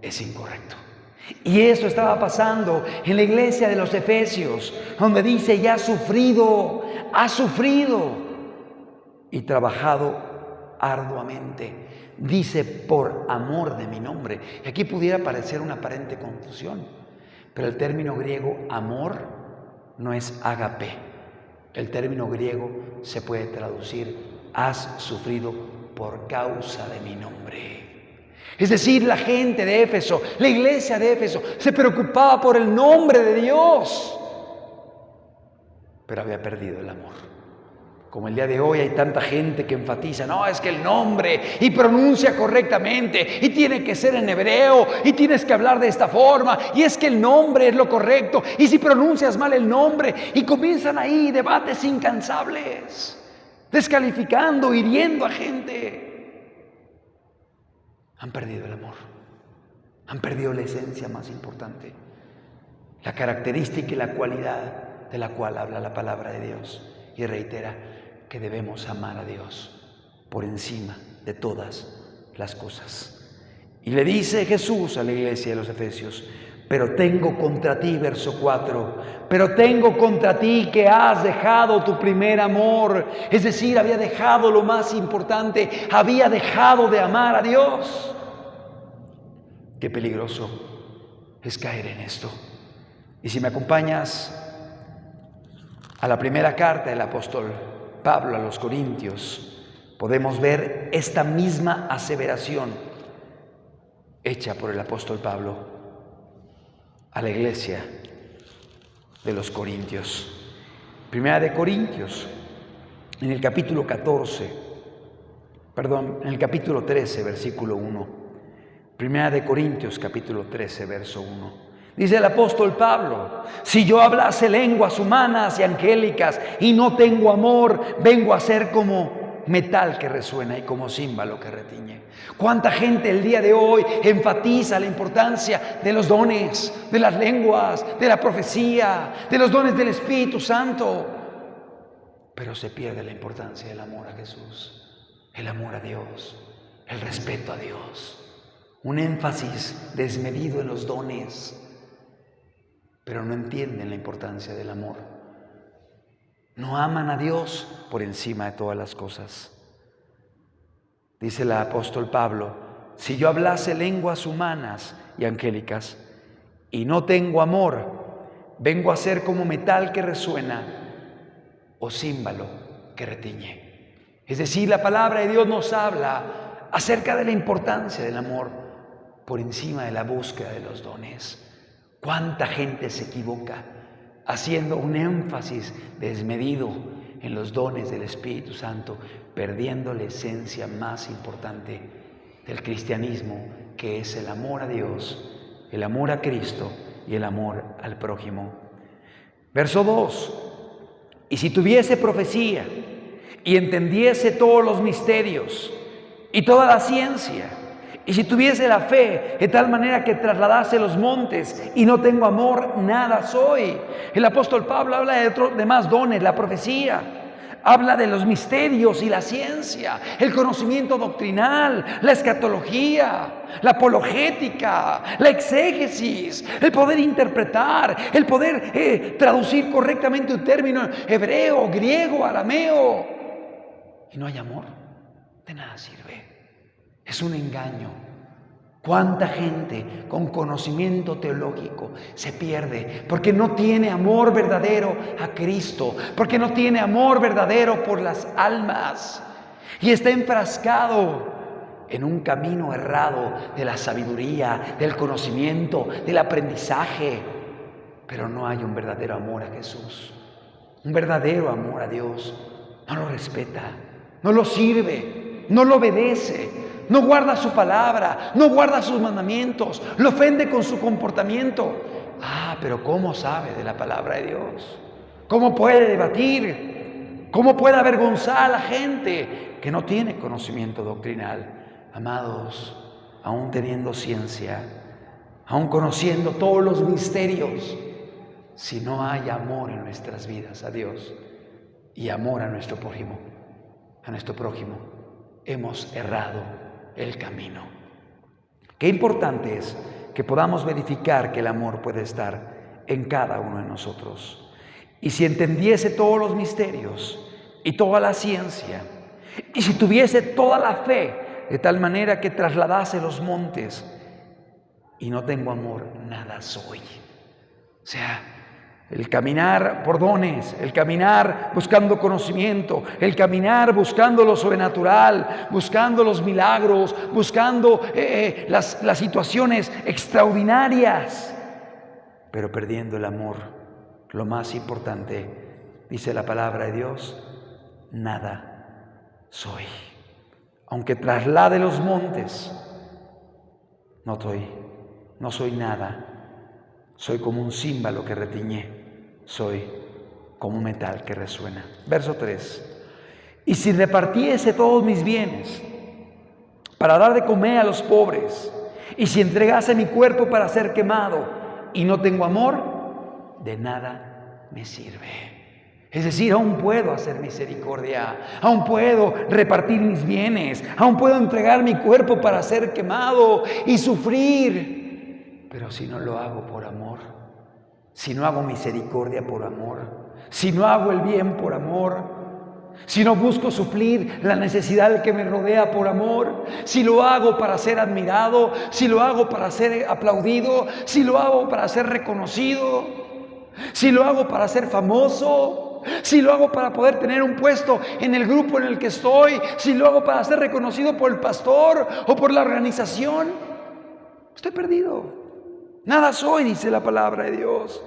es incorrecto. Y eso estaba pasando en la iglesia de los Efesios, donde dice: ya ha sufrido y trabajado arduamente. Dice: por amor de mi nombre. Y aquí pudiera parecer una aparente confusión. Pero el término griego amor no es ágape. El término griego se puede traducir: has sufrido por causa de mi nombre. Es decir, la gente de Éfeso, la iglesia de Éfeso, se preocupaba por el nombre de Dios, pero había perdido el amor. Como el día de hoy hay tanta gente que enfatiza: no, es que el nombre, y pronuncia correctamente, y tiene que ser en hebreo, y tienes que hablar de esta forma, y es que el nombre es lo correcto, y si pronuncias mal el nombre, y comienzan ahí debates incansables, descalificando, hiriendo a gente. Han perdido el amor, han perdido la esencia más importante, la característica y la cualidad de la cual habla la palabra de Dios, y reitera que debemos amar a Dios por encima de todas las cosas. Y le dice Jesús a la iglesia de los Efesios: pero tengo contra ti, verso 4, pero tengo contra ti que has dejado tu primer amor. Es decir, había dejado lo más importante, había dejado de amar a Dios. Qué peligroso es caer en esto. Y si me acompañas a la primera carta del apóstol Pablo a los Corintios, podemos ver esta misma aseveración hecha por el apóstol Pablo a la iglesia de los Corintios. Primera de Corintios, en el capítulo 13, versículo 1. Primera de Corintios, capítulo 13, verso 1. Dice el apóstol Pablo: si yo hablase lenguas humanas y angélicas y no tengo amor, vengo a ser como metal que resuena y como címbalo que retiñe. ¿Cuánta gente el día de hoy enfatiza la importancia de los dones, de las lenguas, de la profecía, de los dones del Espíritu Santo? Pero se pierde la importancia del amor a Jesús, el amor a Dios, el respeto a Dios, un énfasis desmedido en los dones, pero no entienden la importancia del amor. No aman a Dios por encima de todas las cosas. Dice el apóstol Pablo: si yo hablase lenguas humanas y angélicas y no tengo amor, vengo a ser como metal que resuena o címbalo que retiñe. Es decir, la palabra de Dios nos habla acerca de la importancia del amor por encima de la búsqueda de los dones. ¿Cuánta gente se equivoca haciendo un énfasis desmedido en los dones del Espíritu Santo, perdiendo la esencia más importante del cristianismo, que es el amor a Dios, el amor a Cristo y el amor al prójimo? Verso 2. Y si tuviese profecía y entendiese todos los misterios y toda la ciencia, y si tuviese la fe de tal manera que trasladase los montes y no tengo amor, nada soy. El apóstol Pablo habla de más dones, la profecía. Habla de los misterios y la ciencia, el conocimiento doctrinal, la escatología, la apologética, la exégesis, el poder interpretar, el poder traducir correctamente un término hebreo, griego, arameo. Y no hay amor, de nada sirve. Es un engaño. ¿Cuánta gente con conocimiento teológico se pierde porque no tiene amor verdadero a Cristo, porque no tiene amor verdadero por las almas y está enfrascado en un camino errado de la sabiduría, del conocimiento, del aprendizaje, pero no hay un verdadero amor a Jesús, un verdadero amor a Dios? No lo respeta, no lo sirve, no lo obedece, no guarda su palabra, no guarda sus mandamientos, lo ofende con su comportamiento. Pero ¿cómo sabe de la palabra de Dios? ¿Cómo puede debatir? ¿Cómo puede avergonzar a la gente que no tiene conocimiento doctrinal? Amados, aún teniendo ciencia, aún conociendo todos los misterios, si no hay amor en nuestras vidas a Dios y amor a nuestro prójimo, hemos errado el camino. Qué importante es que podamos verificar que el amor puede estar en cada uno de nosotros. Y si entendiese todos los misterios y toda la ciencia, y si tuviese toda la fe, de tal manera que trasladase los montes, y no tengo amor, nada soy. O sea, el caminar por dones, el caminar buscando conocimiento, el caminar buscando lo sobrenatural, buscando los milagros, buscando las situaciones extraordinarias, pero perdiendo el amor. Lo más importante, dice la palabra de Dios, nada soy. Aunque traslade los montes, no soy nada. Soy como un címbalo que retiñe, soy como un metal que resuena. Verso 3. Y si repartiese todos mis bienes para dar de comer a los pobres, y si entregase mi cuerpo para ser quemado y no tengo amor, de nada me sirve. Es decir, aún puedo hacer misericordia, aún puedo repartir mis bienes, aún puedo entregar mi cuerpo para ser quemado y sufrir. Pero si no lo hago por amor, si no hago misericordia por amor, si no hago el bien por amor, si no busco suplir la necesidad del que me rodea por amor, si lo hago para ser admirado, si lo hago para ser aplaudido, si lo hago para ser reconocido, si lo hago para ser famoso, si lo hago para poder tener un puesto en el grupo en el que estoy, si lo hago para ser reconocido por el pastor o por la organización, estoy perdido. Nada soy, dice la palabra de Dios.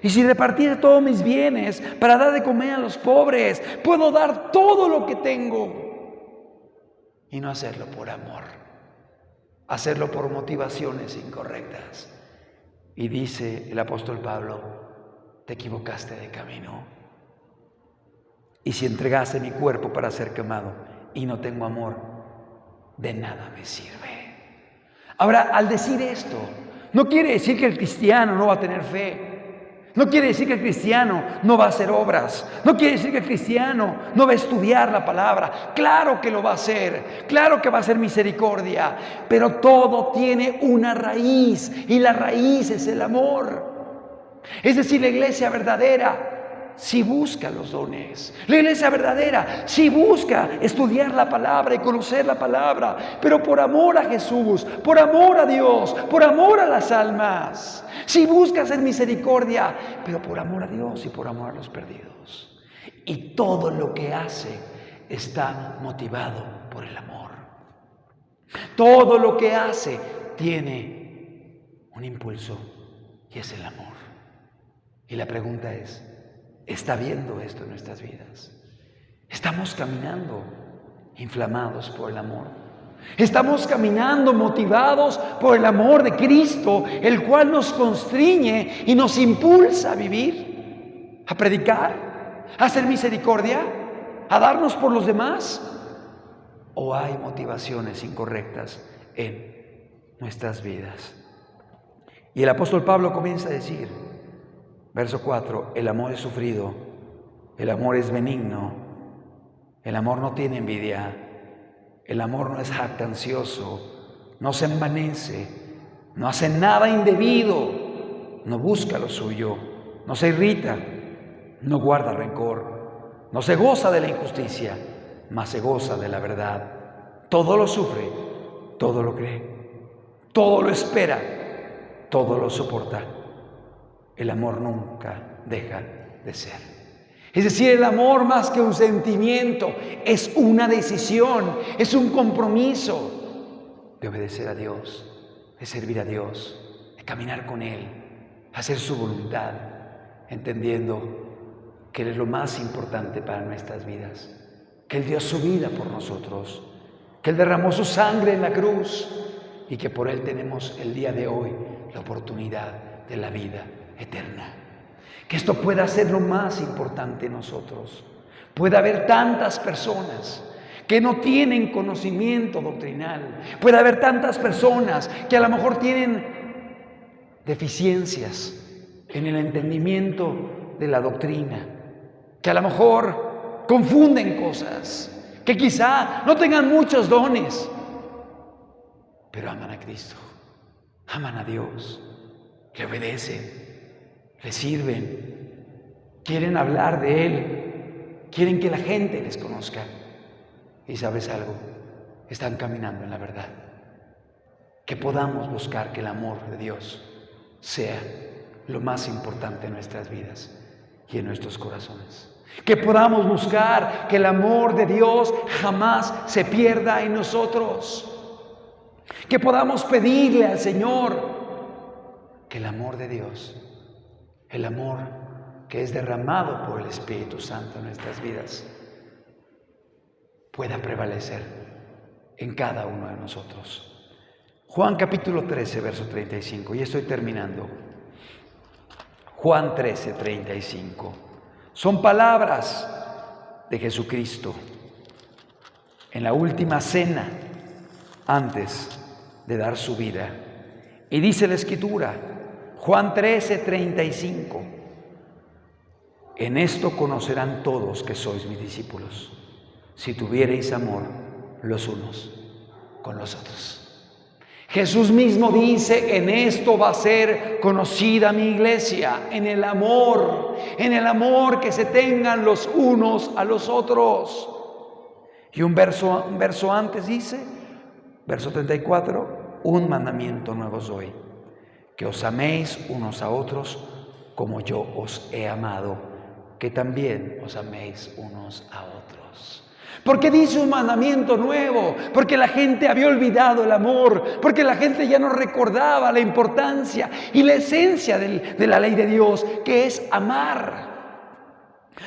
Y si repartiera todos mis bienes para dar de comer a los pobres, puedo dar todo lo que tengo y no hacerlo por amor, hacerlo por motivaciones incorrectas. Y dice el apóstol Pablo, te equivocaste de camino. Y si entregase mi cuerpo para ser quemado y no tengo amor, de nada me sirve. Ahora, al decir esto, no quiere decir que el cristiano no va a tener fe. No quiere decir que el cristiano no va a hacer obras. No quiere decir que el cristiano no va a estudiar la palabra. Claro que lo va a hacer. Claro que va a hacer misericordia. Pero todo tiene una raíz. Y la raíz es el amor. Es decir, la iglesia verdadera sí busca los dones. La iglesia verdadera sí busca estudiar la palabra y conocer la palabra, pero por amor a Jesús, por amor a Dios, por amor a las almas. Sí busca hacer misericordia, pero por amor a Dios y por amor a los perdidos. Y todo lo que hace está motivado por el amor. Todo lo que hace tiene un impulso y es el amor. Y la pregunta es, ¿está viendo esto en nuestras vidas? ¿Estamos caminando inflamados por el amor? ¿Estamos caminando motivados por el amor de Cristo, el cual nos constriñe y nos impulsa a vivir, a predicar, a hacer misericordia, a darnos por los demás? ¿O hay motivaciones incorrectas en nuestras vidas? Y el apóstol Pablo comienza a decir, verso 4, el amor es sufrido, el amor es benigno, el amor no tiene envidia, el amor no es jactancioso, no se envanece, no hace nada indebido, no busca lo suyo, no se irrita, no guarda rencor, no se goza de la injusticia, mas se goza de la verdad. Todo lo sufre, todo lo cree, todo lo espera, todo lo soporta. El amor nunca deja de ser. Es decir, el amor más que un sentimiento, es una decisión, es un compromiso de obedecer a Dios, de servir a Dios, de caminar con Él, hacer su voluntad, entendiendo que Él es lo más importante para nuestras vidas, que Él dio su vida por nosotros, que Él derramó su sangre en la cruz y que por Él tenemos el día de hoy la oportunidad de la vida eterna. Que esto pueda ser lo más importante en nosotros. Puede haber tantas personas que no tienen conocimiento doctrinal. Puede haber tantas personas que a lo mejor tienen deficiencias en el entendimiento de la doctrina, que a lo mejor confunden cosas, que quizá no tengan muchos dones, pero aman a Cristo, aman a Dios, le obedecen, le sirven, quieren hablar de Él, quieren que la gente les conozca. Y ¿sabes algo? Están caminando en la verdad. Que podamos buscar que el amor de Dios sea lo más importante en nuestras vidas y en nuestros corazones. Que podamos buscar que el amor de Dios jamás se pierda en nosotros. Que podamos pedirle al Señor que el amor de Dios, el amor que es derramado por el Espíritu Santo en nuestras vidas, pueda prevalecer en cada uno de nosotros. Juan capítulo 13, verso 35, y estoy terminando. Juan 13, 35. Son palabras de Jesucristo en la última cena antes de dar su vida. Y dice la Escritura, Juan 13, 35, en esto conocerán todos que sois mis discípulos, si tuviereis amor los unos con los otros. Jesús mismo dice, en esto va a ser conocida mi iglesia, en el amor que se tengan los unos a los otros. Y un verso antes dice, verso 34, un mandamiento nuevo os doy, que os améis unos a otros como yo os he amado, que también os améis unos a otros. ¿Por qué dice un mandamiento nuevo? Porque la gente había olvidado el amor, porque la gente ya no recordaba la importancia y la esencia de la ley de Dios, que es amar.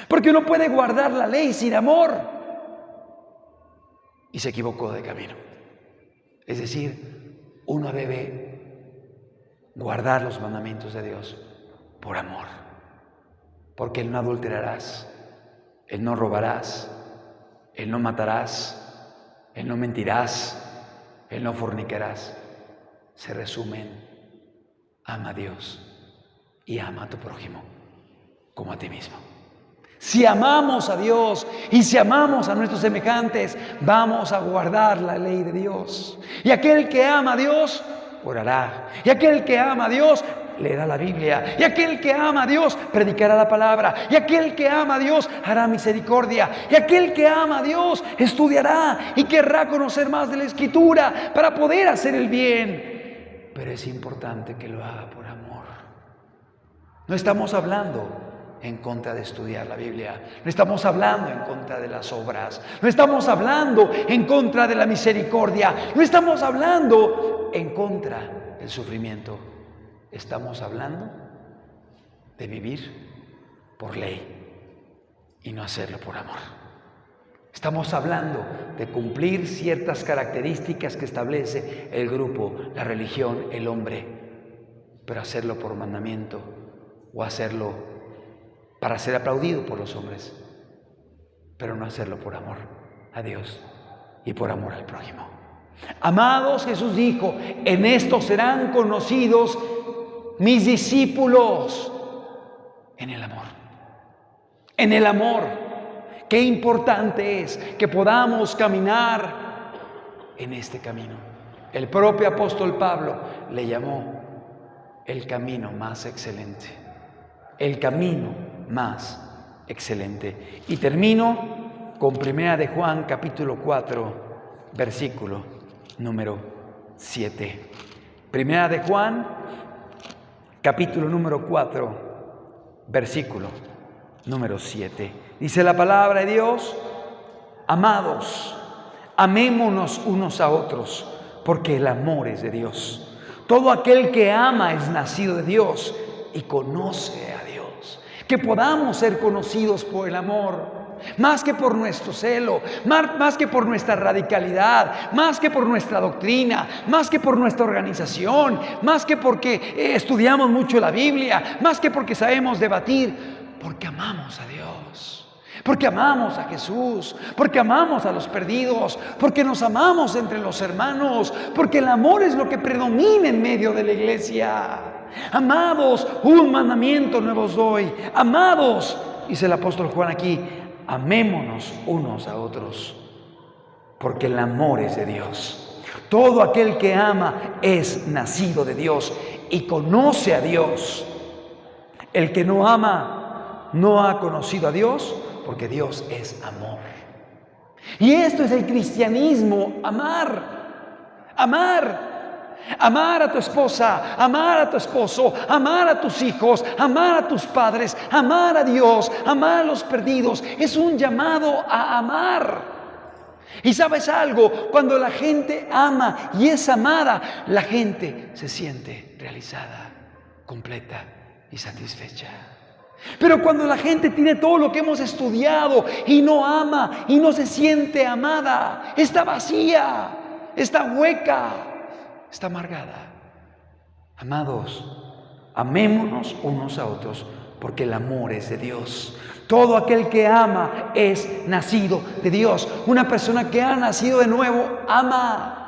Porque uno puede guardar la ley sin amor y se equivocó de camino. Es decir, uno debe guardar los mandamientos de Dios por amor, porque Él no adulterarás, Él no robarás, Él no matarás, Él no mentirás, Él no fornicarás. Se resumen, ama a Dios y ama a tu prójimo como a ti mismo. Si amamos a Dios y si amamos a nuestros semejantes, vamos a guardar la ley de Dios. Y aquel que ama a Dios, orará. Y aquel que ama a Dios, leerá la Biblia. Y aquel que ama a Dios, predicará la palabra. Y aquel que ama a Dios, hará misericordia. Y aquel que ama a Dios, estudiará y querrá conocer más de la Escritura para poder hacer el bien. Pero es importante que lo haga por amor. No estamos hablando en contra de estudiar la Biblia. No estamos hablando en contra de las obras. No estamos hablando en contra de la misericordia. No estamos hablando en contra del sufrimiento. Estamos hablando de vivir por ley y no hacerlo por amor. Estamos hablando de cumplir ciertas características que establece el grupo, la religión, el hombre, pero hacerlo por mandamiento o hacerlo para ser aplaudido por los hombres, pero no hacerlo por amor a Dios y por amor al prójimo. Amados, Jesús dijo, en esto serán conocidos mis discípulos, en el amor. En el amor. Qué importante es que podamos caminar en este camino. El propio apóstol Pablo le llamó el camino más excelente. El camino más excelente. Y termino con 1 de Juan capítulo 4, versículo número 7. 1 de Juan capítulo número 4, versículo número 7. Dice la palabra de Dios: amados, amémonos unos a otros, porque el amor es de Dios. Todo aquel que ama es nacido de Dios y conoce a Dios. Que podamos ser conocidos por el amor, más que por nuestro celo, más que por nuestra radicalidad, más que por nuestra doctrina, más que por nuestra organización, más que porque estudiamos mucho la Biblia, más que porque sabemos debatir, porque amamos a Dios, porque amamos a Jesús, porque amamos a los perdidos, porque nos amamos entre los hermanos, porque el amor es lo que predomina en medio de la iglesia. Amados, un mandamiento nuevo os doy. Amados, dice el apóstol Juan aquí, amémonos unos a otros, porque el amor es de Dios. Todo aquel que ama es nacido de Dios y conoce a Dios. El que no ama no ha conocido a Dios, porque Dios es amor. Y esto es el cristianismo, amar. Amar a tu esposa, amar a tu esposo, amar a tus hijos, amar a tus padres, amar a Dios, amar a los perdidos. Es un llamado a amar. Y ¿sabes algo? Cuando la gente ama y es amada, la gente se siente realizada, completa y satisfecha. Pero cuando la gente tiene todo lo que hemos estudiado y no ama y no se siente amada, está vacía, está hueca, está amargada. Amados, amémonos unos a otros, porque el amor es de Dios. Todo aquel que ama es nacido de Dios. Una persona que ha nacido de nuevo ama.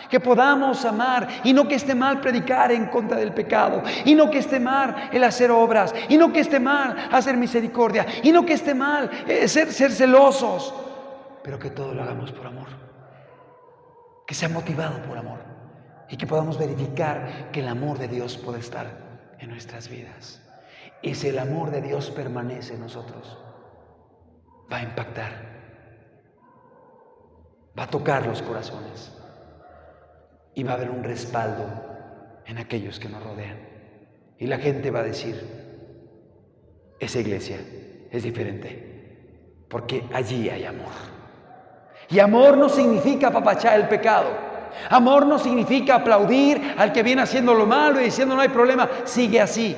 Que podamos amar, y no que esté mal predicar en contra del pecado, y no que esté mal el hacer obras, y no que esté mal hacer misericordia, y no que esté mal ser celosos, pero que todo lo hagamos por amor, que sea motivado por amor, y que podamos verificar que el amor de Dios puede estar en nuestras vidas. Y si el amor de Dios permanece en nosotros, va a impactar, va a tocar los corazones. Y va a haber un respaldo en aquellos que nos rodean. Y la gente va a decir, esa iglesia es diferente, porque allí hay amor. Y amor no significa apapachar el pecado. Amor no significa aplaudir al que viene haciendo lo malo y diciendo no hay problema, sigue así.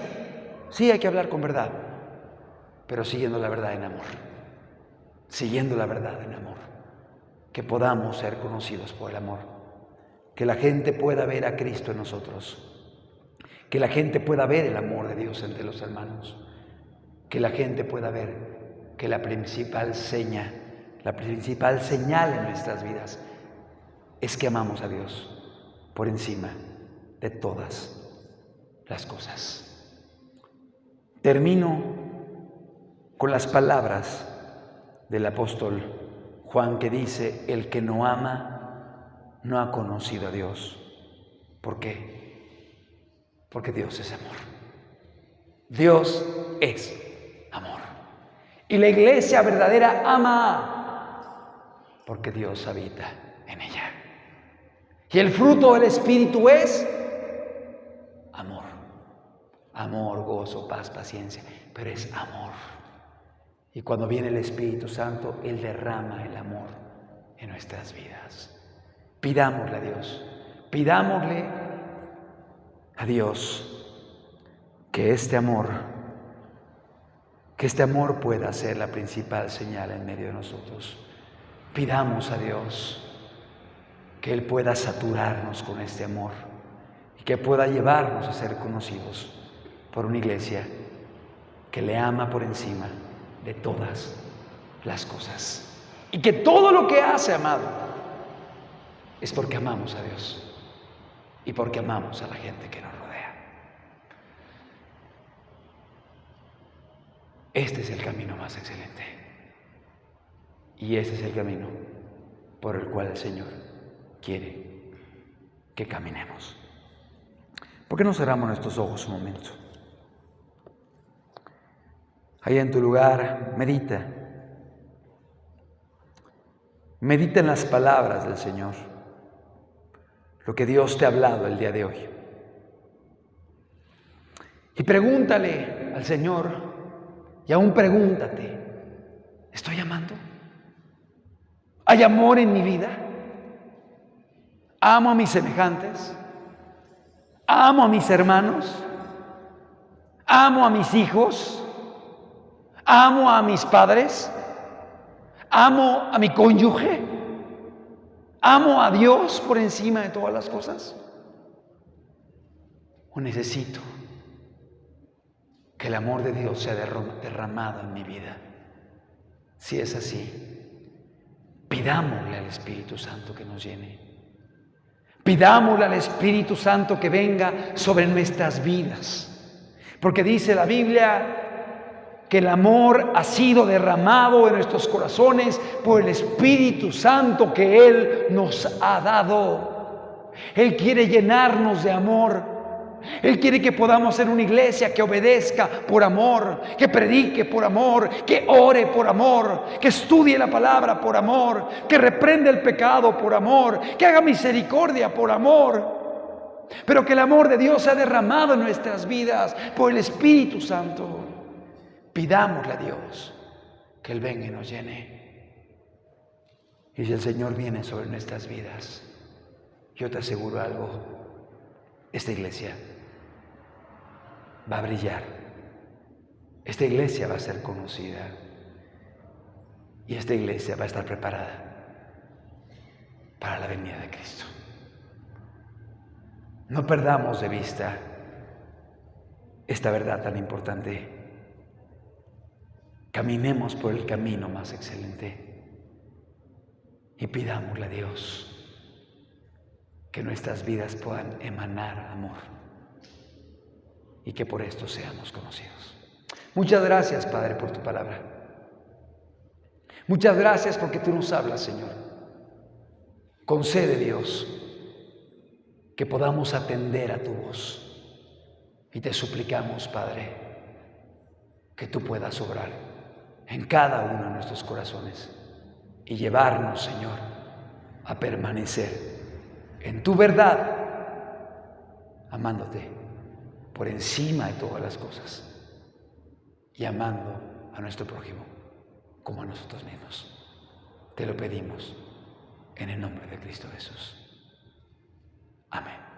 Sí hay que hablar con verdad, pero siguiendo la verdad en amor. Siguiendo la verdad en amor. Que podamos ser conocidos por el amor. Que la gente pueda ver a Cristo en nosotros. Que la gente pueda ver el amor de Dios entre los hermanos. Que la gente pueda ver que la principal señal en nuestras vidas es que amamos a Dios por encima de todas las cosas. Termino con las palabras del apóstol Juan, que dice: el que no ama no ha conocido a Dios. ¿Por qué? Porque Dios es amor. Dios es amor. Y la iglesia verdadera ama porque Dios habita en ella. Y el fruto del Espíritu es amor. amor, gozo, paz, paciencia, pero es amor. Y cuando viene el Espíritu Santo, Él derrama el amor en nuestras vidas. Pidámosle a Dios, pidámosle a Dios que este amor pueda ser la principal señal en medio de nosotros. Pidamos a Dios que Él pueda saturarnos con este amor y que pueda llevarnos a ser conocidos por una iglesia que le ama por encima de todas las cosas. Y que todo lo que hace, amado, es porque amamos a Dios y porque amamos a la gente que nos rodea. Este es el camino más excelente. Y este es el camino por el cual el Señor quiere que caminemos. ¿Por qué no cerramos nuestros ojos un momento? Ahí en tu lugar, medita. Medita en las palabras del Señor, lo que Dios te ha hablado el día de hoy. Y pregúntale al Señor, y aún pregúntate, ¿estoy amando? ¿Hay amor en mi vida? ¿Amo a mis semejantes? ¿Amo a mis hermanos? ¿Amo a mis hijos? ¿Amo a mis padres? ¿Amo a mi cónyuge? ¿Amo a Dios por encima de todas las cosas? ¿O necesito que el amor de Dios sea derramado en mi vida? Si es así, pidámosle al Espíritu Santo que nos llene. Pidámosle al Espíritu Santo que venga sobre nuestras vidas. Porque dice la Biblia que el amor ha sido derramado en nuestros corazones por el Espíritu Santo que Él nos ha dado. Él quiere llenarnos de amor. Él quiere que podamos ser una iglesia que obedezca por amor, que predique por amor, que ore por amor, que estudie la palabra por amor, que reprenda el pecado por amor, que haga misericordia por amor. Pero que el amor de Dios sea derramado en nuestras vidas por el Espíritu Santo. Pidámosle a Dios que Él venga y nos llene. Y si el Señor viene sobre nuestras vidas, yo te aseguro algo, esta iglesia va a brillar, esta iglesia va a ser conocida y esta iglesia va a estar preparada para la venida de Cristo. No perdamos de vista esta verdad tan importante. Caminemos por el camino más excelente y pidámosle a Dios que nuestras vidas puedan emanar amor y que por esto seamos conocidos. Muchas gracias, Padre, por tu palabra. Muchas gracias porque tú nos hablas, Señor. Concede, Dios, que podamos atender a tu voz y te suplicamos, Padre, que tú puedas obrar en cada uno de nuestros corazones y llevarnos, Señor, a permanecer en tu verdad, amándote por encima de todas las cosas y amando a nuestro prójimo como a nosotros mismos. Te lo pedimos en el nombre de Cristo Jesús. Amén.